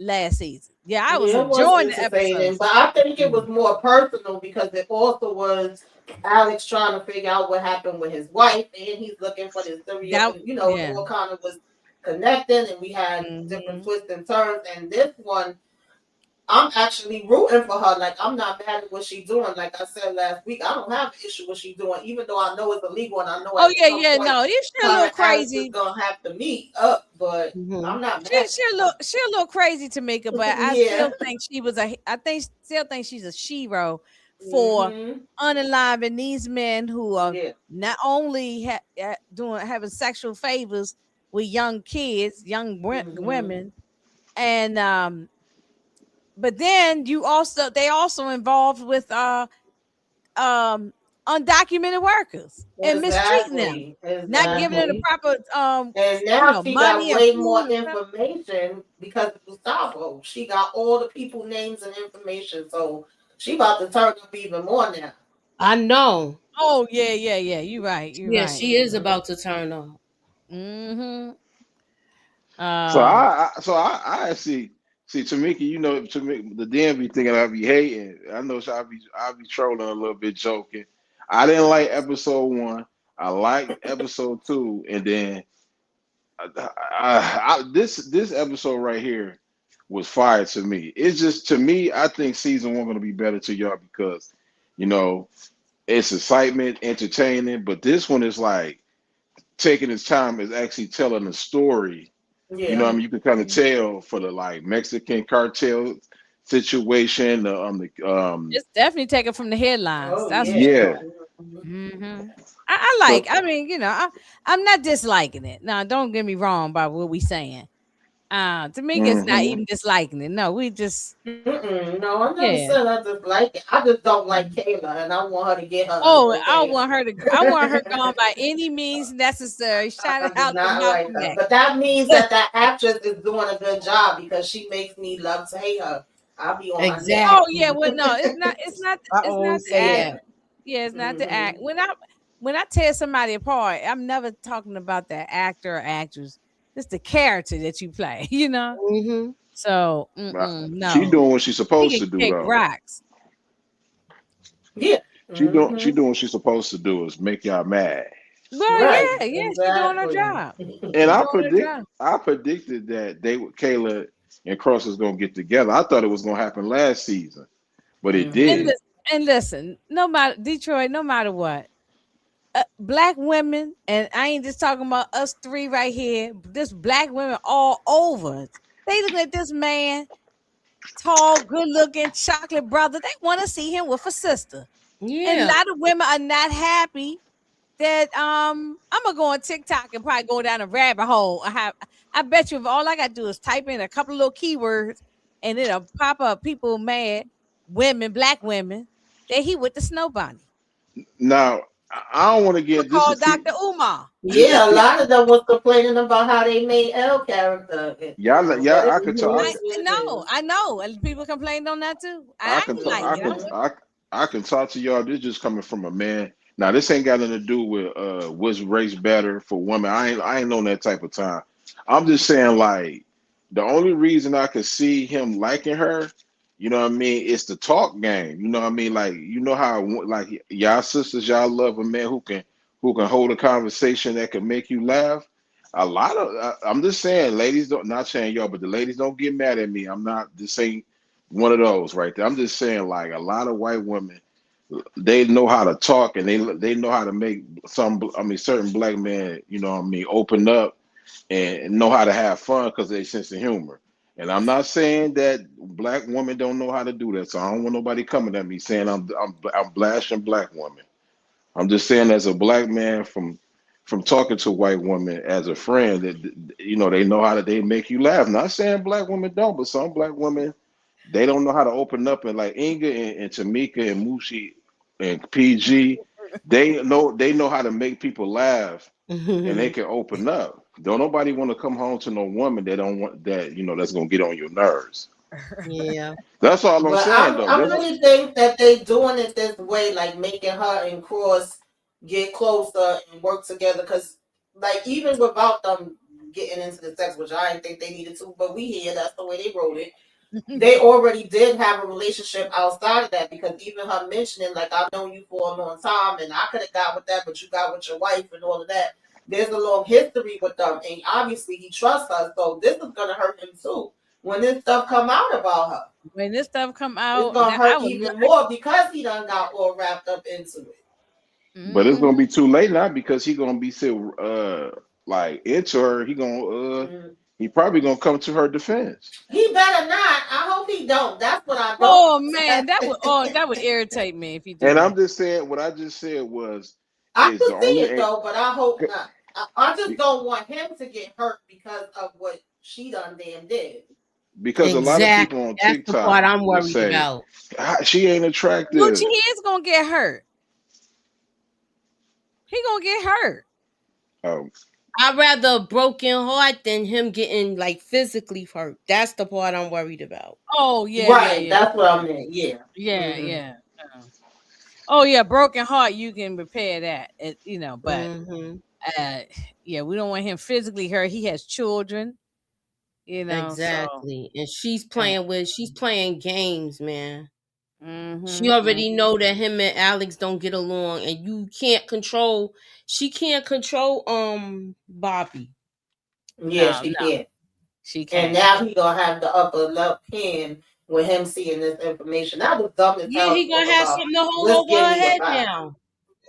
Speaker 1: last season. Yeah, I was
Speaker 3: Yeah, it was
Speaker 1: enjoying the
Speaker 3: entertaining,
Speaker 1: episodes.
Speaker 3: but I think it
Speaker 1: Mm.
Speaker 3: was more personal because it also was Alex trying to figure out what happened with his wife, and he's looking for this theory of,
Speaker 1: That
Speaker 3: it
Speaker 1: yeah.
Speaker 3: all kind of was connected, and we had different
Speaker 1: Hmm.
Speaker 3: twists and turns. And this one, I'm actually rooting for her. Like, I'm not mad at what she's doing. Like I said last week, I don't have an issue with what she's doing, even though I know it's illegal, and I know
Speaker 1: Oh
Speaker 3: at
Speaker 1: yeah,
Speaker 3: some
Speaker 1: yeah.
Speaker 3: point
Speaker 1: No, you she a
Speaker 3: her
Speaker 1: little
Speaker 3: and Alex is
Speaker 1: crazy.
Speaker 3: gonna have to meet up. But
Speaker 2: Mhm.
Speaker 3: I'm not
Speaker 1: She
Speaker 3: mad
Speaker 1: she a
Speaker 3: at
Speaker 1: little she a little crazy, Tamika, but I
Speaker 3: yeah.
Speaker 1: still think she was a. I think still think she's a shero for
Speaker 3: Mhm.
Speaker 1: unaliving these men who are
Speaker 3: Yeah.
Speaker 1: not only doing having sexual favors with young kids, young
Speaker 3: Mhm.
Speaker 1: women, and but then they also involved with um undocumented workers and mistreating them,
Speaker 3: Exactly.
Speaker 1: not giving them the
Speaker 3: Exactly.
Speaker 1: proper
Speaker 3: And now she got
Speaker 1: money and
Speaker 3: way more
Speaker 1: food and stuff.
Speaker 3: information because of Gustavo. She got all the people names and information. So she about to turn up even more now.
Speaker 2: I know.
Speaker 1: Oh yeah, yeah, yeah. You're right. You're
Speaker 2: Yeah,
Speaker 1: right.
Speaker 2: she is
Speaker 3: Mhm.
Speaker 2: about to turn up.
Speaker 1: Mm-hmm.
Speaker 4: So
Speaker 1: Um.
Speaker 4: I actually see Tamika. To me, the DMV thinking I be hating. I know I be trolling a little bit, joking. I didn't like episode one. I liked episode two, and then this episode right here was fire to me. It's just to me, I think season one gonna be better to y'all because you know it's excitement, entertaining, but this one is like taking its time is actually telling a story.
Speaker 3: Yeah.
Speaker 4: You can kind of tell for the like Mexican cartel situation,
Speaker 1: It's definitely taken from the headlines.
Speaker 3: Oh
Speaker 1: That's for
Speaker 3: yeah.
Speaker 4: yeah.
Speaker 1: sure.
Speaker 3: Mhm.
Speaker 1: Hmm. I like.
Speaker 4: So
Speaker 1: I mean, I'm not disliking it. Now, don't get me wrong about what we saying. Tamika is not
Speaker 4: hmm
Speaker 1: even disliking it. No, we just
Speaker 3: Mm-mm. No, I never
Speaker 1: yeah.
Speaker 3: said I just like it. I just don't like Kayla, and I want her to get hers.
Speaker 1: Oh,
Speaker 3: Okay.
Speaker 1: I want her gone by any means necessary. Shout
Speaker 3: I do
Speaker 1: out to
Speaker 3: not like
Speaker 1: Malcolm
Speaker 3: her,
Speaker 1: X.
Speaker 3: but that means that that actress is doing a good job because she makes me love to hate her. I'll be on her neck.
Speaker 1: Oh yeah,
Speaker 2: Exactly.
Speaker 1: well no,
Speaker 2: I
Speaker 1: it's not
Speaker 2: always
Speaker 1: the
Speaker 2: say
Speaker 1: act.
Speaker 3: Yeah.
Speaker 2: that.
Speaker 1: Yeah, it's not the act.
Speaker 3: Mhm.
Speaker 1: When I tear somebody apart, I'm never talking about the actor or actress. It's the character that you play, you know.
Speaker 2: Mhm.
Speaker 1: So
Speaker 4: she
Speaker 1: no,
Speaker 4: doing what she's
Speaker 1: he
Speaker 4: supposed
Speaker 1: can
Speaker 4: to do
Speaker 1: kick
Speaker 4: though.
Speaker 1: rocks.
Speaker 3: Yeah.
Speaker 4: She
Speaker 3: Mhm.
Speaker 4: doing what she's supposed to do is make y'all mad.
Speaker 1: Well,
Speaker 3: Right.
Speaker 1: yeah, yeah, she doing her
Speaker 3: Exactly.
Speaker 1: job.
Speaker 4: And
Speaker 1: She doing her job.
Speaker 4: I predicted that Kayla and Cross was gonna get together. I thought it was gonna happen last season, but it
Speaker 1: And
Speaker 3: Mhm.
Speaker 4: didn't.
Speaker 1: listen, and listen, no matter Detroit, no matter what, black women, and I ain't just talking about us three right here. This black women all over. They looking at this man, tall, good looking, chocolate brother. They want to see him with a sister. And a
Speaker 2: Yeah.
Speaker 1: lot of women are not happy that I'm gonna go on TikTok and probably go down a rabbit hole. I bet you if all I gotta do is type in a couple of little keywords and it'll pop up people mad, women, black women, that he with the snow bunny.
Speaker 4: Now I don't want to
Speaker 1: I'm
Speaker 4: get this
Speaker 1: call
Speaker 4: is see
Speaker 1: Dr. Umar.
Speaker 3: Yeah, a lot of them was complaining about how they made L character. Let
Speaker 4: y'all
Speaker 3: it
Speaker 4: I
Speaker 3: be
Speaker 4: could
Speaker 3: what
Speaker 1: I
Speaker 4: talk
Speaker 3: it
Speaker 1: no,
Speaker 3: is.
Speaker 1: I know. And people complained on that too.
Speaker 4: I
Speaker 1: I
Speaker 4: can
Speaker 1: ain't
Speaker 4: talk
Speaker 1: like it.
Speaker 4: I can talk to y'all. This just coming from a man. Now this ain't got nothing to do with what's race better for women. I ain't on that type of time. I'm just saying like the only reason I could see him liking her, you know what I mean, it's the talk game. You know what I mean? Like you know how like y'all sisters, y'all love a man who can hold a conversation that can make you laugh. A lot of I'm just saying, ladies don't not saying y'all, but the ladies don't get mad at me. I'm not this ain't one of those right there. I'm just saying, like a lot of white women, they know how to talk and they know how to make certain black men, you know what I mean, open up and know how to have fun because they sense of humor. And I'm not saying that black women don't know how to do that. So I don't want nobody coming at me saying I'm blasting black women. I'm just saying as a black man from talking to white women as a friend that they know how to they make you laugh. Not saying black women don't, but some black women they don't know how to open up and like Inga and Tamika and Mushi and PG, they know how to make people laugh and they can open up. Don't nobody want to come home to no woman that don't want that, that's gonna get on your nerves.
Speaker 2: Yeah.
Speaker 4: That's all I'm
Speaker 3: But
Speaker 4: saying though.
Speaker 3: I
Speaker 4: That's
Speaker 3: really think that they doing it this way, like making her and Cross get closer and work together. Cause like even without them getting into the sex, which I didn't think they needed to, but we here. That's the way they wrote it. They already did have a relationship outside of that, because even her mentioning, like, I've known you for a long time and I could have got with that, but you got with your wife and all of that. There's a long history with them, and obviously he trusts her, so this is gonna hurt him too. When this stuff come out about her,
Speaker 1: When this stuff come
Speaker 3: it's
Speaker 1: out,
Speaker 3: gonna
Speaker 1: I
Speaker 3: hurt
Speaker 1: would.
Speaker 3: even more because he done got all wrapped up into it.
Speaker 4: But it's gonna
Speaker 1: Mm-hmm.
Speaker 4: be too late now because he gonna be still like into her.
Speaker 3: Mm.
Speaker 4: He probably gonna come to her defense.
Speaker 3: He better not. I hope he don't. That's what I don't.
Speaker 1: Oh man, that would irritate me if you do
Speaker 4: And
Speaker 1: that.
Speaker 4: I'm just saying what I just said was
Speaker 3: I
Speaker 4: is
Speaker 3: can
Speaker 4: the
Speaker 3: see
Speaker 4: only
Speaker 3: it though, but I hope not. I just don't want him to get hurt because of what she done damn did.
Speaker 4: because a lot of people
Speaker 2: Exactly.
Speaker 4: on
Speaker 2: That's the part
Speaker 4: TikTok
Speaker 2: I'm
Speaker 4: will
Speaker 2: worried
Speaker 4: say
Speaker 2: about.
Speaker 4: She ain't
Speaker 1: Gucci, he
Speaker 4: attractive.
Speaker 1: is gonna get hurt. He gonna get hurt.
Speaker 4: Oh,
Speaker 2: I'd rather a broken heart than him getting like physically hurt. That's the part I'm worried about.
Speaker 1: Oh yeah, yeah,
Speaker 3: Right,
Speaker 1: yeah,
Speaker 3: that's what I meant. Yeah.
Speaker 1: yeah,
Speaker 3: Hmm.
Speaker 1: yeah. Oh yeah, broken heart. You can repair that, but
Speaker 2: Hmm.
Speaker 1: uh, yeah, we don't want him physically hurt. He has children, so
Speaker 2: Exactly. And
Speaker 1: uh,
Speaker 2: she's playing games, man. She
Speaker 1: mm-hmm.
Speaker 2: already know that him and Alex don't get along, and you can't control. She can't control Bobby.
Speaker 3: Yeah,
Speaker 1: No,
Speaker 3: she
Speaker 1: no,
Speaker 3: can't.
Speaker 1: she
Speaker 3: And
Speaker 1: can't.
Speaker 3: now he gonna have the upper left hand with him seeing this information. That was dumb as
Speaker 2: Yeah,
Speaker 3: hell to
Speaker 2: he
Speaker 3: talk
Speaker 2: gonna have
Speaker 3: about.
Speaker 2: something to hold
Speaker 3: Let's
Speaker 2: over
Speaker 3: give
Speaker 2: her
Speaker 3: me a
Speaker 2: head
Speaker 3: five.
Speaker 2: now.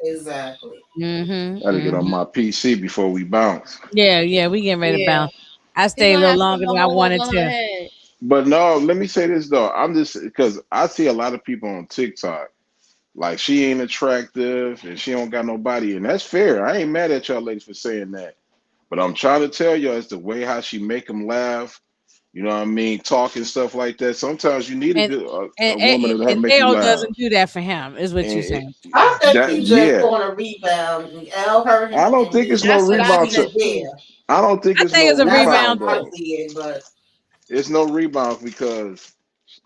Speaker 3: Exactly.
Speaker 1: Mm-hmm.
Speaker 4: gotta get on
Speaker 1: Mm-hmm.
Speaker 4: my PC before we bounce.
Speaker 1: Yeah, yeah, we getting ready to
Speaker 2: Yeah,
Speaker 1: bounce. I
Speaker 2: he
Speaker 1: stayed a
Speaker 2: gonna
Speaker 1: little
Speaker 2: have something
Speaker 1: longer
Speaker 2: to
Speaker 1: than I
Speaker 2: hold
Speaker 1: wanted
Speaker 2: over her
Speaker 1: to.
Speaker 2: head.
Speaker 4: But no, let me say this though. I'm just because I see a lot of people on TikTok like she ain't attractive and she don't got nobody, and that's fair. I ain't mad at y'all ladies for saying that. But I'm trying to tell you, it's the way how she make them laugh. You know what I mean? Talk and stuff like that. Sometimes you need a
Speaker 1: And
Speaker 4: good
Speaker 1: and
Speaker 4: a woman to help make you
Speaker 1: L
Speaker 4: laugh.
Speaker 1: doesn't do that for him, is what you
Speaker 4: And
Speaker 1: saying.
Speaker 3: I think
Speaker 4: that
Speaker 3: he just
Speaker 4: yeah,
Speaker 3: on a rebound. L hurt him
Speaker 4: I don't
Speaker 3: and
Speaker 4: think it's
Speaker 3: he
Speaker 4: no
Speaker 2: That's what I
Speaker 3: wants
Speaker 4: rebound.
Speaker 3: me
Speaker 2: think
Speaker 4: To
Speaker 3: to
Speaker 2: too.
Speaker 3: dare.
Speaker 4: I don't think
Speaker 1: I
Speaker 4: it's
Speaker 1: think
Speaker 4: no
Speaker 1: it's a
Speaker 3: That's how
Speaker 4: rebound
Speaker 1: rebound.
Speaker 3: I
Speaker 4: though.
Speaker 3: see it, but
Speaker 4: It's no rebound because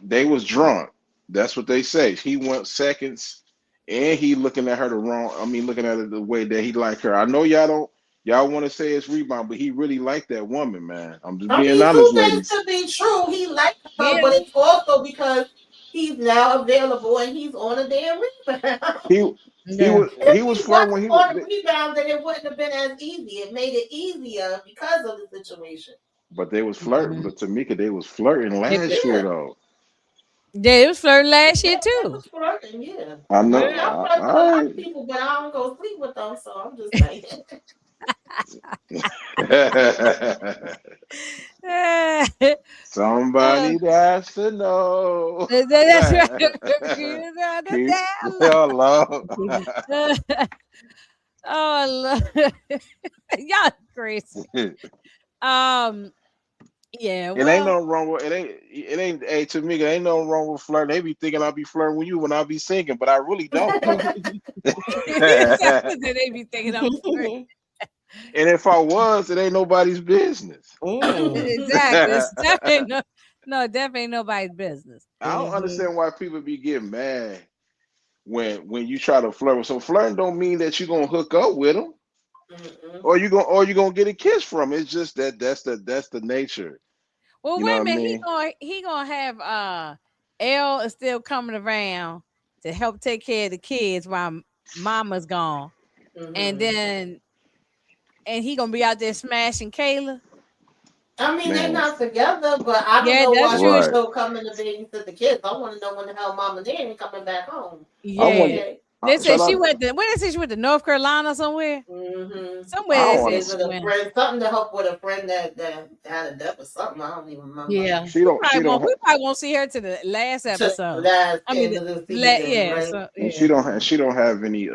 Speaker 4: they was drunk. That's what they say. He went seconds, and he looking at her the wrong. I mean, looking at her the way that he like her. I know y'all don't. Y'all want to say it's rebound, but he really liked that woman, man. I'm just
Speaker 3: I
Speaker 4: being
Speaker 3: mean,
Speaker 4: honest,
Speaker 3: two things
Speaker 4: ladies.
Speaker 3: could be true. He liked her,
Speaker 1: Yeah.
Speaker 3: but it's also because he's now available and he's on a damn rebound.
Speaker 4: He
Speaker 1: Yeah.
Speaker 3: If
Speaker 4: he was
Speaker 3: he
Speaker 4: flirting
Speaker 3: wasn't
Speaker 4: when he was,
Speaker 3: on a rebound, then it wouldn't have been as easy. It made it easier because of the situation.
Speaker 4: but they was flirting.
Speaker 1: Mhm.
Speaker 4: But Tamika, they was flirting
Speaker 1: Yeah,
Speaker 4: last year
Speaker 3: Yeah,
Speaker 4: though.
Speaker 1: it was flirting last year
Speaker 3: yeah, that
Speaker 1: too.
Speaker 3: was flirting. Yeah,
Speaker 4: I
Speaker 3: I
Speaker 4: know.
Speaker 3: mean, I
Speaker 1: Yeah.
Speaker 3: flirt with a lot
Speaker 4: All
Speaker 3: of people, but I don't go sleep with them. So I'm just saying.
Speaker 4: right.
Speaker 1: uh,
Speaker 4: Somebody has to know.
Speaker 1: that's right. You know the
Speaker 4: Keep
Speaker 1: damn
Speaker 4: hello.
Speaker 1: lie. Oh, y'all crazy. Um, yeah.
Speaker 4: It ain't
Speaker 1: Well,
Speaker 4: no wrong with it ain't hey to me, it ain't no wrong with flirting. They be thinking I'll be flirting with you when I be singing, but I really don't though.
Speaker 1: they be thinking I'm flirting.
Speaker 4: And if I was, it ain't nobody's business.
Speaker 2: Mm.
Speaker 1: Exactly. It's definitely definitely nobody's business.
Speaker 4: I don't
Speaker 2: Mhm.
Speaker 4: understand why people be getting mad when you try to flirt with. So flirting don't mean that you're gonna hook up with them
Speaker 3: Mm-mm.
Speaker 4: or you gonna get a kiss from 'em. It's just that's the nature.
Speaker 1: Well,
Speaker 4: You know
Speaker 1: wait
Speaker 4: what
Speaker 1: a
Speaker 4: I
Speaker 1: minute.
Speaker 4: mean?
Speaker 1: He gonna have L is still coming around to help take care of the kids while Mama's gone, and
Speaker 3: Mm-hmm.
Speaker 1: then he gonna be out there smashing Kayla.
Speaker 3: I mean, they're
Speaker 4: Man,
Speaker 3: not together, but I don't
Speaker 1: Yeah,
Speaker 3: know
Speaker 1: that's
Speaker 3: why
Speaker 1: true.
Speaker 3: she's
Speaker 4: right.
Speaker 3: still coming to babysit the kids. I want to know when the hell Mama Nanny ain't coming back home.
Speaker 4: I
Speaker 3: But
Speaker 1: Yeah,
Speaker 4: wonder.
Speaker 3: okay.
Speaker 1: they said
Speaker 4: Shout
Speaker 1: she
Speaker 4: out.
Speaker 1: went to. Where they say she went to North Carolina somewhere.
Speaker 3: Mm-hmm.
Speaker 1: Somewhere
Speaker 4: I
Speaker 1: they
Speaker 4: don't
Speaker 3: And
Speaker 1: said
Speaker 4: want.
Speaker 3: visit
Speaker 1: she
Speaker 3: a
Speaker 1: went.
Speaker 3: friend, something to help with a friend that had a death or something. I don't even remember.
Speaker 2: Yeah.
Speaker 4: She don't. She don't.
Speaker 1: We probably won't see her to the last
Speaker 3: To the
Speaker 1: episode.
Speaker 3: last
Speaker 1: I mean,
Speaker 3: end of the season,
Speaker 1: yeah.
Speaker 3: right?
Speaker 1: So
Speaker 4: And she
Speaker 1: yeah,
Speaker 4: don't. She don't have any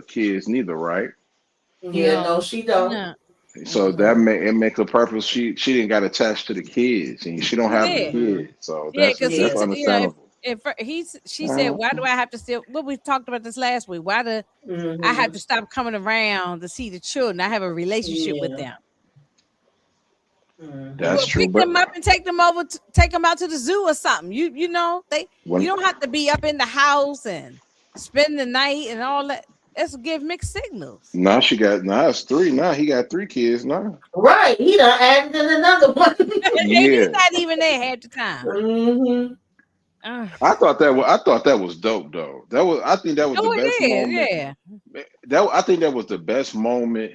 Speaker 4: kids neither, right?
Speaker 3: Yeah, no,
Speaker 2: No.
Speaker 3: she don't.
Speaker 1: no,
Speaker 4: So
Speaker 3: Mm-mm.
Speaker 4: it makes a purpose. She didn't got attached to the kids, and she don't
Speaker 1: she
Speaker 4: have the
Speaker 1: did.
Speaker 3: Mm-hmm.
Speaker 4: kids. So
Speaker 1: Yeah, because
Speaker 4: that's
Speaker 3: Yeah.
Speaker 4: understandable.
Speaker 1: she said,
Speaker 4: Uh,
Speaker 1: why do I have to still? Well, we talked about this last week. Why do I have
Speaker 3: Mm-hmm.
Speaker 1: to stop coming around to see the children? I have a relationship with
Speaker 3: Yeah.
Speaker 1: them.
Speaker 4: that's
Speaker 3: Mm-hmm.
Speaker 1: Well,
Speaker 4: true.
Speaker 1: pick
Speaker 4: But
Speaker 1: them up and take them over. Take them out to the zoo or something. You know they. You
Speaker 4: when
Speaker 1: don't have to be up in the house and spend the night and all that. Let's give mixed signals.
Speaker 4: Now she got now it's three. Now he got three kids now.
Speaker 3: Right. He done added in another one.
Speaker 1: And he's
Speaker 4: Yeah.
Speaker 1: not even there half the time.
Speaker 3: hmm
Speaker 1: Uh,
Speaker 4: I thought that was dope though. That was I think that was the
Speaker 1: oh,
Speaker 4: best
Speaker 1: it is.
Speaker 4: moment.
Speaker 1: Yeah.
Speaker 4: I think that was the best moment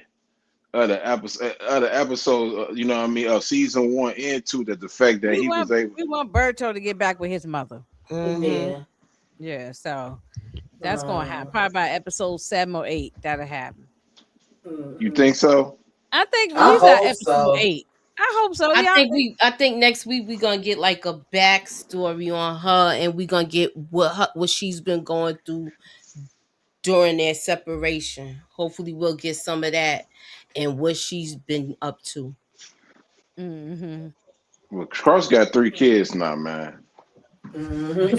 Speaker 4: of the episode, you know what I mean, of season one and two, that the fact that
Speaker 1: We
Speaker 4: he was
Speaker 1: want
Speaker 4: able.
Speaker 1: we want Berto to get back with his mother.
Speaker 2: Mm-hmm.
Speaker 3: Yeah.
Speaker 1: Yeah. So that's gonna happen.
Speaker 3: Uh,
Speaker 1: Probably by episode 7 or 8. That'll happen.
Speaker 4: You
Speaker 3: mhm.
Speaker 4: think so?
Speaker 1: I think
Speaker 3: I
Speaker 1: he's at
Speaker 3: hope
Speaker 1: episode
Speaker 3: so.
Speaker 1: 8. I hope so.
Speaker 2: I
Speaker 1: Yeah.
Speaker 2: think next week we're gonna get like a backstory on her, and we're gonna get what she's been going through during their separation. Hopefully, we'll get some of that and what she's been up to.
Speaker 1: Mm-hmm.
Speaker 4: Well, Cross got three kids now, man.
Speaker 3: Mhm.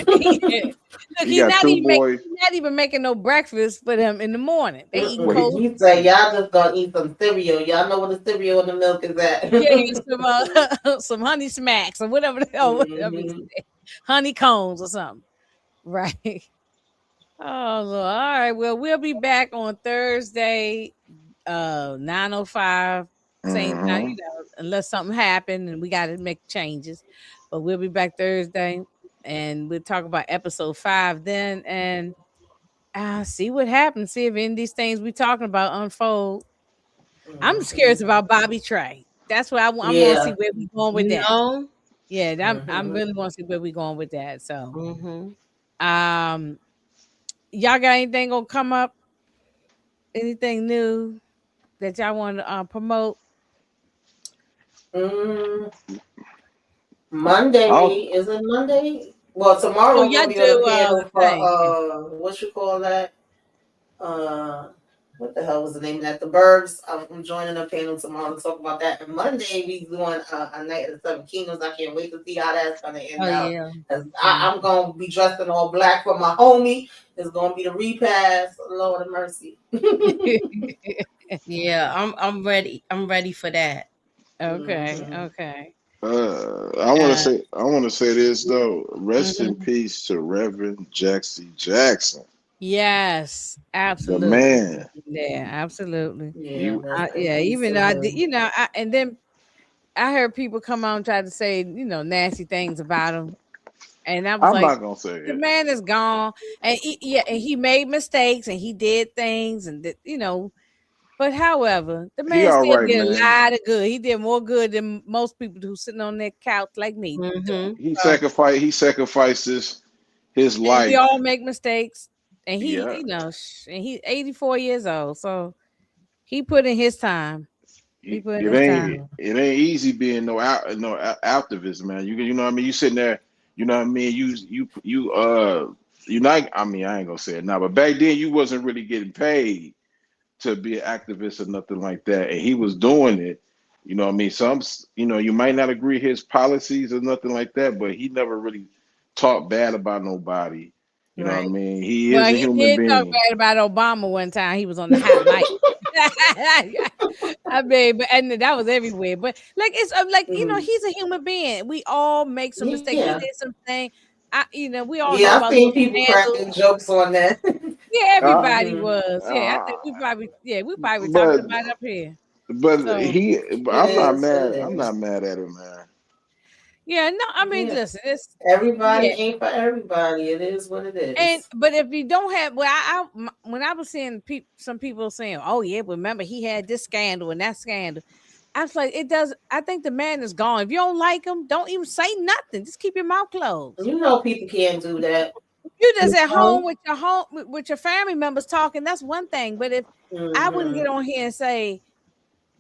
Speaker 1: Look,
Speaker 4: He got two boys.
Speaker 1: he's not even making no breakfast for them in the morning. They eating
Speaker 4: Well,
Speaker 3: Mm-mm.
Speaker 1: cold
Speaker 3: He said,
Speaker 1: cereal.
Speaker 3: y'all just gonna eat some cereal. Y'all know what the cereal and the milk is at.
Speaker 1: Yeah, some honey smacks or whatever the hell, whatever he
Speaker 3: hmm
Speaker 1: said. Honeycombs or something. Right. Oh Lord. All right. Well, we'll be back on Thursday, 9:05, same time,
Speaker 4: hmm
Speaker 1: unless something happened and we gotta make changes. But we'll be back Thursday and we'll talk about episode 5 then and see what happens. See if any of these things we talking about unfold. I'm just
Speaker 3: hmm
Speaker 1: curious about Bobby Trey. That's what I want to see
Speaker 3: Yeah.
Speaker 1: where we going with
Speaker 2: You
Speaker 1: that.
Speaker 2: know.
Speaker 1: Yeah, I'm
Speaker 3: hmm
Speaker 1: really want to see where we going with that. So,
Speaker 2: Mm-hmm.
Speaker 1: um, y'all got anything gonna come up? Anything new that y'all want to promote?
Speaker 3: mm
Speaker 4: I'll,
Speaker 3: Monday, is it Monday? Well, tomorrow
Speaker 1: Oh,
Speaker 3: we're
Speaker 1: y'all
Speaker 3: gonna be on the
Speaker 1: do
Speaker 3: panel for
Speaker 1: thing.
Speaker 3: what you call that? Uh, what the hell was the name of that? The Burbs. I'm joining a panel tomorrow to talk about that. And Monday we doing a night of the Seven Kingdoms. I can't wait to see how that's gonna end
Speaker 2: Oh
Speaker 3: out.
Speaker 2: yeah.
Speaker 3: 'Cause I'm gonna be dressed in all black for my homie. It's gonna be the repast. Lord of mercy.
Speaker 2: Yeah. I'm ready. I'm ready for that.
Speaker 1: Okay,
Speaker 3: hmm
Speaker 1: okay.
Speaker 2: Uh,
Speaker 4: I want to say this though. Rest in
Speaker 1: Mhm.
Speaker 4: peace to Reverend Jackson Jackson,
Speaker 1: Yes,
Speaker 4: the
Speaker 1: absolutely.
Speaker 4: man.
Speaker 1: Yeah, absolutely.
Speaker 4: He
Speaker 3: Yeah, rest in
Speaker 1: Yeah,
Speaker 3: peace
Speaker 1: even
Speaker 3: to
Speaker 1: though I did,
Speaker 3: him.
Speaker 1: and then I heard people come on and try to say, nasty things about him. And I was
Speaker 4: I'm
Speaker 1: like,
Speaker 4: not gonna say
Speaker 1: the
Speaker 4: it.
Speaker 1: man is gone. And and he made mistakes and he did things but however, the
Speaker 4: He
Speaker 1: man
Speaker 4: all
Speaker 1: still
Speaker 4: right,
Speaker 1: did a
Speaker 4: man.
Speaker 1: lot of good. He did more good than most people who sitting on their couch like me doing.
Speaker 2: mm-hmm.
Speaker 1: So,
Speaker 4: He sacrifices his
Speaker 1: and we
Speaker 4: life.
Speaker 1: all make mistakes. And he,
Speaker 4: Yeah.
Speaker 1: and he's 84 years old. So he put in his time. He put in
Speaker 4: It
Speaker 1: his
Speaker 4: ain't
Speaker 1: time.
Speaker 3: Mhm.
Speaker 4: it ain't easy being no activist, man. You know what I mean. You sitting there, you know what I mean. You not. I mean, I ain't gonna say it now, but back then you wasn't really getting paid to be an activist or nothing like that, and he was doing it. You know what I mean. You might not agree his policies or nothing like that, but he never really talked bad about nobody. You know what I
Speaker 2: Right.
Speaker 4: mean. He
Speaker 1: Well,
Speaker 4: is a
Speaker 1: he
Speaker 4: human
Speaker 1: did talk
Speaker 4: being.
Speaker 1: bad about Obama one time. He was on the hot mic. I mean, and that was everywhere. But like it's like
Speaker 3: Mhm.
Speaker 1: he's a human being. We all make some mistakes. He
Speaker 3: Yeah.
Speaker 1: did something. We all know
Speaker 3: Yeah, I've
Speaker 1: about little
Speaker 3: seen people
Speaker 1: scandals.
Speaker 3: cracking jokes on that.
Speaker 1: Yeah,
Speaker 4: Uh,
Speaker 1: everybody
Speaker 3: Mhm.
Speaker 1: was. Yeah, I think
Speaker 4: uh,
Speaker 1: we probably were talking
Speaker 4: but
Speaker 1: about it up here.
Speaker 4: but
Speaker 1: So
Speaker 3: It
Speaker 4: I'm not
Speaker 3: is what
Speaker 4: mad.
Speaker 3: it
Speaker 4: I'm
Speaker 3: is.
Speaker 4: not mad at him, man.
Speaker 1: yeah, no, I mean,
Speaker 3: Yeah.
Speaker 1: listen, it's
Speaker 3: Everybody
Speaker 1: yeah.
Speaker 3: ain't for everybody. It is what it
Speaker 1: And
Speaker 3: is.
Speaker 1: but if you don't have, well, when I was seeing some people saying, "Oh yeah, remember he had this scandal and that scandal," I was like, "It does." I think the man is gone. If you don't like him, don't even say nothing. Just keep your mouth closed.
Speaker 3: You know people can't do that.
Speaker 1: You just
Speaker 3: You
Speaker 1: at home
Speaker 3: know?
Speaker 1: with your family members talking. That's one thing. But if I wouldn't get
Speaker 3: hmm
Speaker 1: on here and say,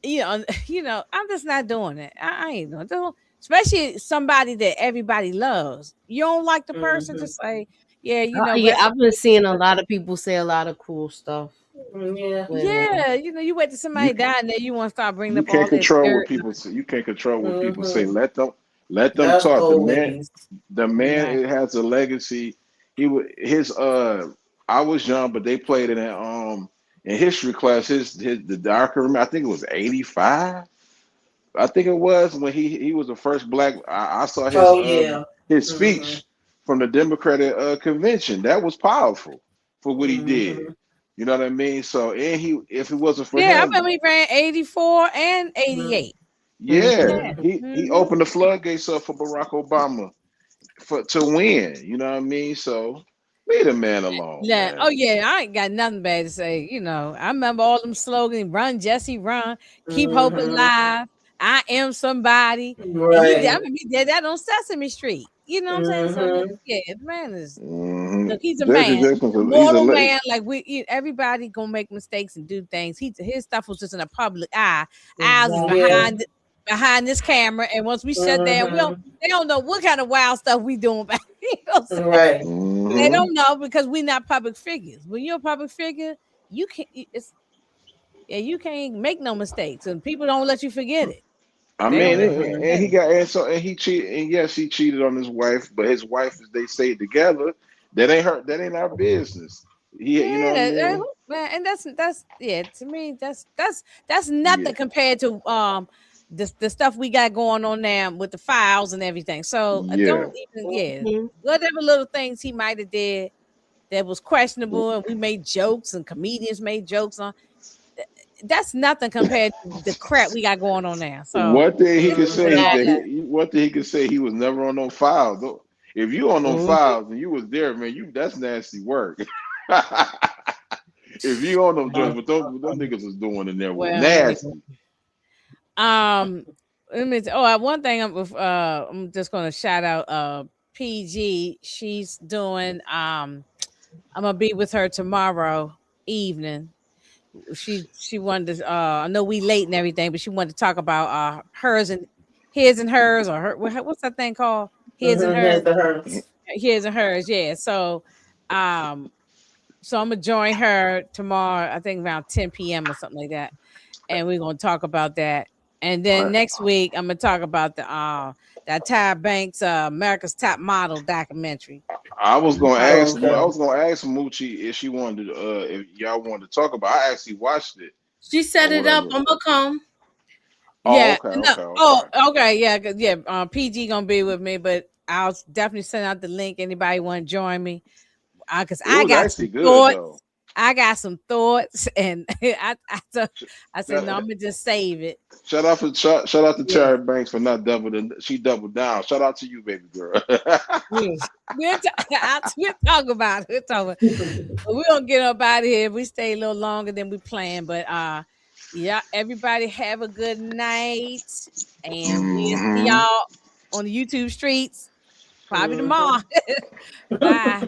Speaker 1: I'm just not doing it. I ain't doing it. Especially somebody that everybody loves. You don't like the person,
Speaker 3: hmm
Speaker 1: just say, yeah,
Speaker 2: Yeah,
Speaker 1: rest in
Speaker 2: I've been
Speaker 1: peace.
Speaker 2: seeing a lot of people say a lot of cool stuff.
Speaker 3: Yeah.
Speaker 2: With
Speaker 1: Yeah, you wait till
Speaker 4: You
Speaker 1: somebody die and then you want to start bringing
Speaker 4: you
Speaker 1: up
Speaker 4: can't
Speaker 1: all that
Speaker 4: control what
Speaker 1: dirt.
Speaker 4: people say. You can't control what people say.
Speaker 3: hmm
Speaker 4: Let them
Speaker 3: That's
Speaker 4: talk.
Speaker 3: old ways.
Speaker 4: The man
Speaker 1: Right.
Speaker 4: it has a legacy. He wa- his I was young, but they played it in history class. I can remember. I think it was 85. I think it was when he was the first black. I saw
Speaker 3: Oh yeah.
Speaker 4: his
Speaker 3: hmm
Speaker 4: speech from the Democratic convention. That was powerful for what he did.
Speaker 3: hmm
Speaker 4: You know what I mean? So and if it wasn't for
Speaker 1: Yeah, I
Speaker 4: him,
Speaker 1: remember he ran 84 and
Speaker 3: Mhm.
Speaker 1: 88.
Speaker 4: yeah,
Speaker 1: Yeah.
Speaker 4: he
Speaker 1: Hmm.
Speaker 4: opened the floodgates up for Barack Obama to win. You know what I mean? So leave the man alone,
Speaker 1: Yeah. Oh
Speaker 4: man.
Speaker 1: yeah, I ain't got nothing bad to say. I remember all them slogans: "Run, Jesse, run! Keep hope
Speaker 3: Mhm.
Speaker 1: alive! I am somebody." And he did. I
Speaker 3: Right.
Speaker 1: remember he did that on Sesame Street. You know what I'm saying? So
Speaker 3: Mhm.
Speaker 1: yeah, the man is.
Speaker 4: Hmm.
Speaker 1: Look, he's a
Speaker 4: Jesse
Speaker 1: man,
Speaker 4: Jackson,
Speaker 1: a
Speaker 4: 'cause he's a
Speaker 1: mortal man. Like everybody gonna make mistakes and do things. His stuff was just in the public eye. Ours is
Speaker 3: Yeah.
Speaker 2: Exactly.
Speaker 1: behind this camera, and once we shut down,
Speaker 3: Mhm.
Speaker 1: they don't know what kind of wild stuff we doing back. You know what I'm saying?
Speaker 3: Right.
Speaker 1: They
Speaker 4: hmm
Speaker 1: don't know because we're not public figures. When you're a public figure, you can't. You can't make no mistakes, and people don't let you forget it.
Speaker 4: I
Speaker 1: They
Speaker 4: mean,
Speaker 1: don't let you
Speaker 3: Mhm.
Speaker 4: and he
Speaker 1: forget it.
Speaker 4: got and so and he cheated, and yes, he cheated on his wife, but his wife, as they say together, that ain't her, that ain't our business. You know what I
Speaker 1: Yeah,
Speaker 4: mean?
Speaker 1: man, and that's yeah. To me, that's
Speaker 4: Yeah,
Speaker 1: nothing compared to the stuff we got going on now with the files and everything. So
Speaker 4: yeah.
Speaker 1: don't even
Speaker 2: Mhm.
Speaker 1: whatever little things he might have did that was questionable, and we made jokes and comedians made jokes on. That's nothing compared to the crap we got going on now. So
Speaker 4: One thing he could
Speaker 1: just put
Speaker 4: say
Speaker 1: it
Speaker 4: is
Speaker 1: like
Speaker 4: that
Speaker 2: Exactly.
Speaker 1: that.
Speaker 4: one thing he could say he was never on no files. If you on no
Speaker 2: Mhm.
Speaker 4: files and you was there, man, that's nasty work. If you on them joints, what them niggas is doing in there was
Speaker 1: Well, anyway.
Speaker 4: nasty.
Speaker 1: Um, one thing I'm just gonna shout out PG. She's doing I'm gonna be with her tomorrow evening. She wanted to I know we late and everything, but she wanted to talk about hers and his and hers, or what's that thing called? His and
Speaker 3: Mhm.
Speaker 1: hers.
Speaker 3: Here's the hurts.
Speaker 1: His and hers, yeah. Um so I'm gonna join her tomorrow, I think around 10 p.m. or something like that, and we're gonna talk about that. And then next week, I'm gonna talk about that Tyra Banks America's Top Model documentary.
Speaker 3: Oh,
Speaker 4: I
Speaker 3: okay.
Speaker 4: was gonna ask Moochie if she wanted to, if y'all wanted to talk about. I actually watched it
Speaker 2: She
Speaker 4: or
Speaker 2: set it up.
Speaker 4: whatever.
Speaker 2: I'm gonna come.
Speaker 4: Oh,
Speaker 1: Yeah,
Speaker 4: okay,
Speaker 1: no,
Speaker 4: okay,
Speaker 1: oh,
Speaker 4: okay.
Speaker 1: okay, yeah, yeah. PG gonna be with me, but I'll definitely send out the link. Anybody want to join me? Because
Speaker 4: It
Speaker 1: I
Speaker 4: was
Speaker 1: got
Speaker 4: actually
Speaker 1: some
Speaker 4: good though.
Speaker 1: thoughts. I got some thoughts, and
Speaker 4: Sh-
Speaker 1: I said no,
Speaker 4: that-
Speaker 1: I'm gonna just save it.
Speaker 4: shout out to
Speaker 3: Yeah.
Speaker 4: Terry Banks for not doubling. She doubled down. Shout out to you, baby girl.
Speaker 2: Mm.
Speaker 1: We'll talk about it. We'll talk about But we don't get up out of here. We stay a little longer than we planned. But yeah, everybody have a good night. And we'll see
Speaker 4: hmm
Speaker 1: y'all on the YouTube streets probably
Speaker 3: Mhm.
Speaker 1: tomorrow. Bye.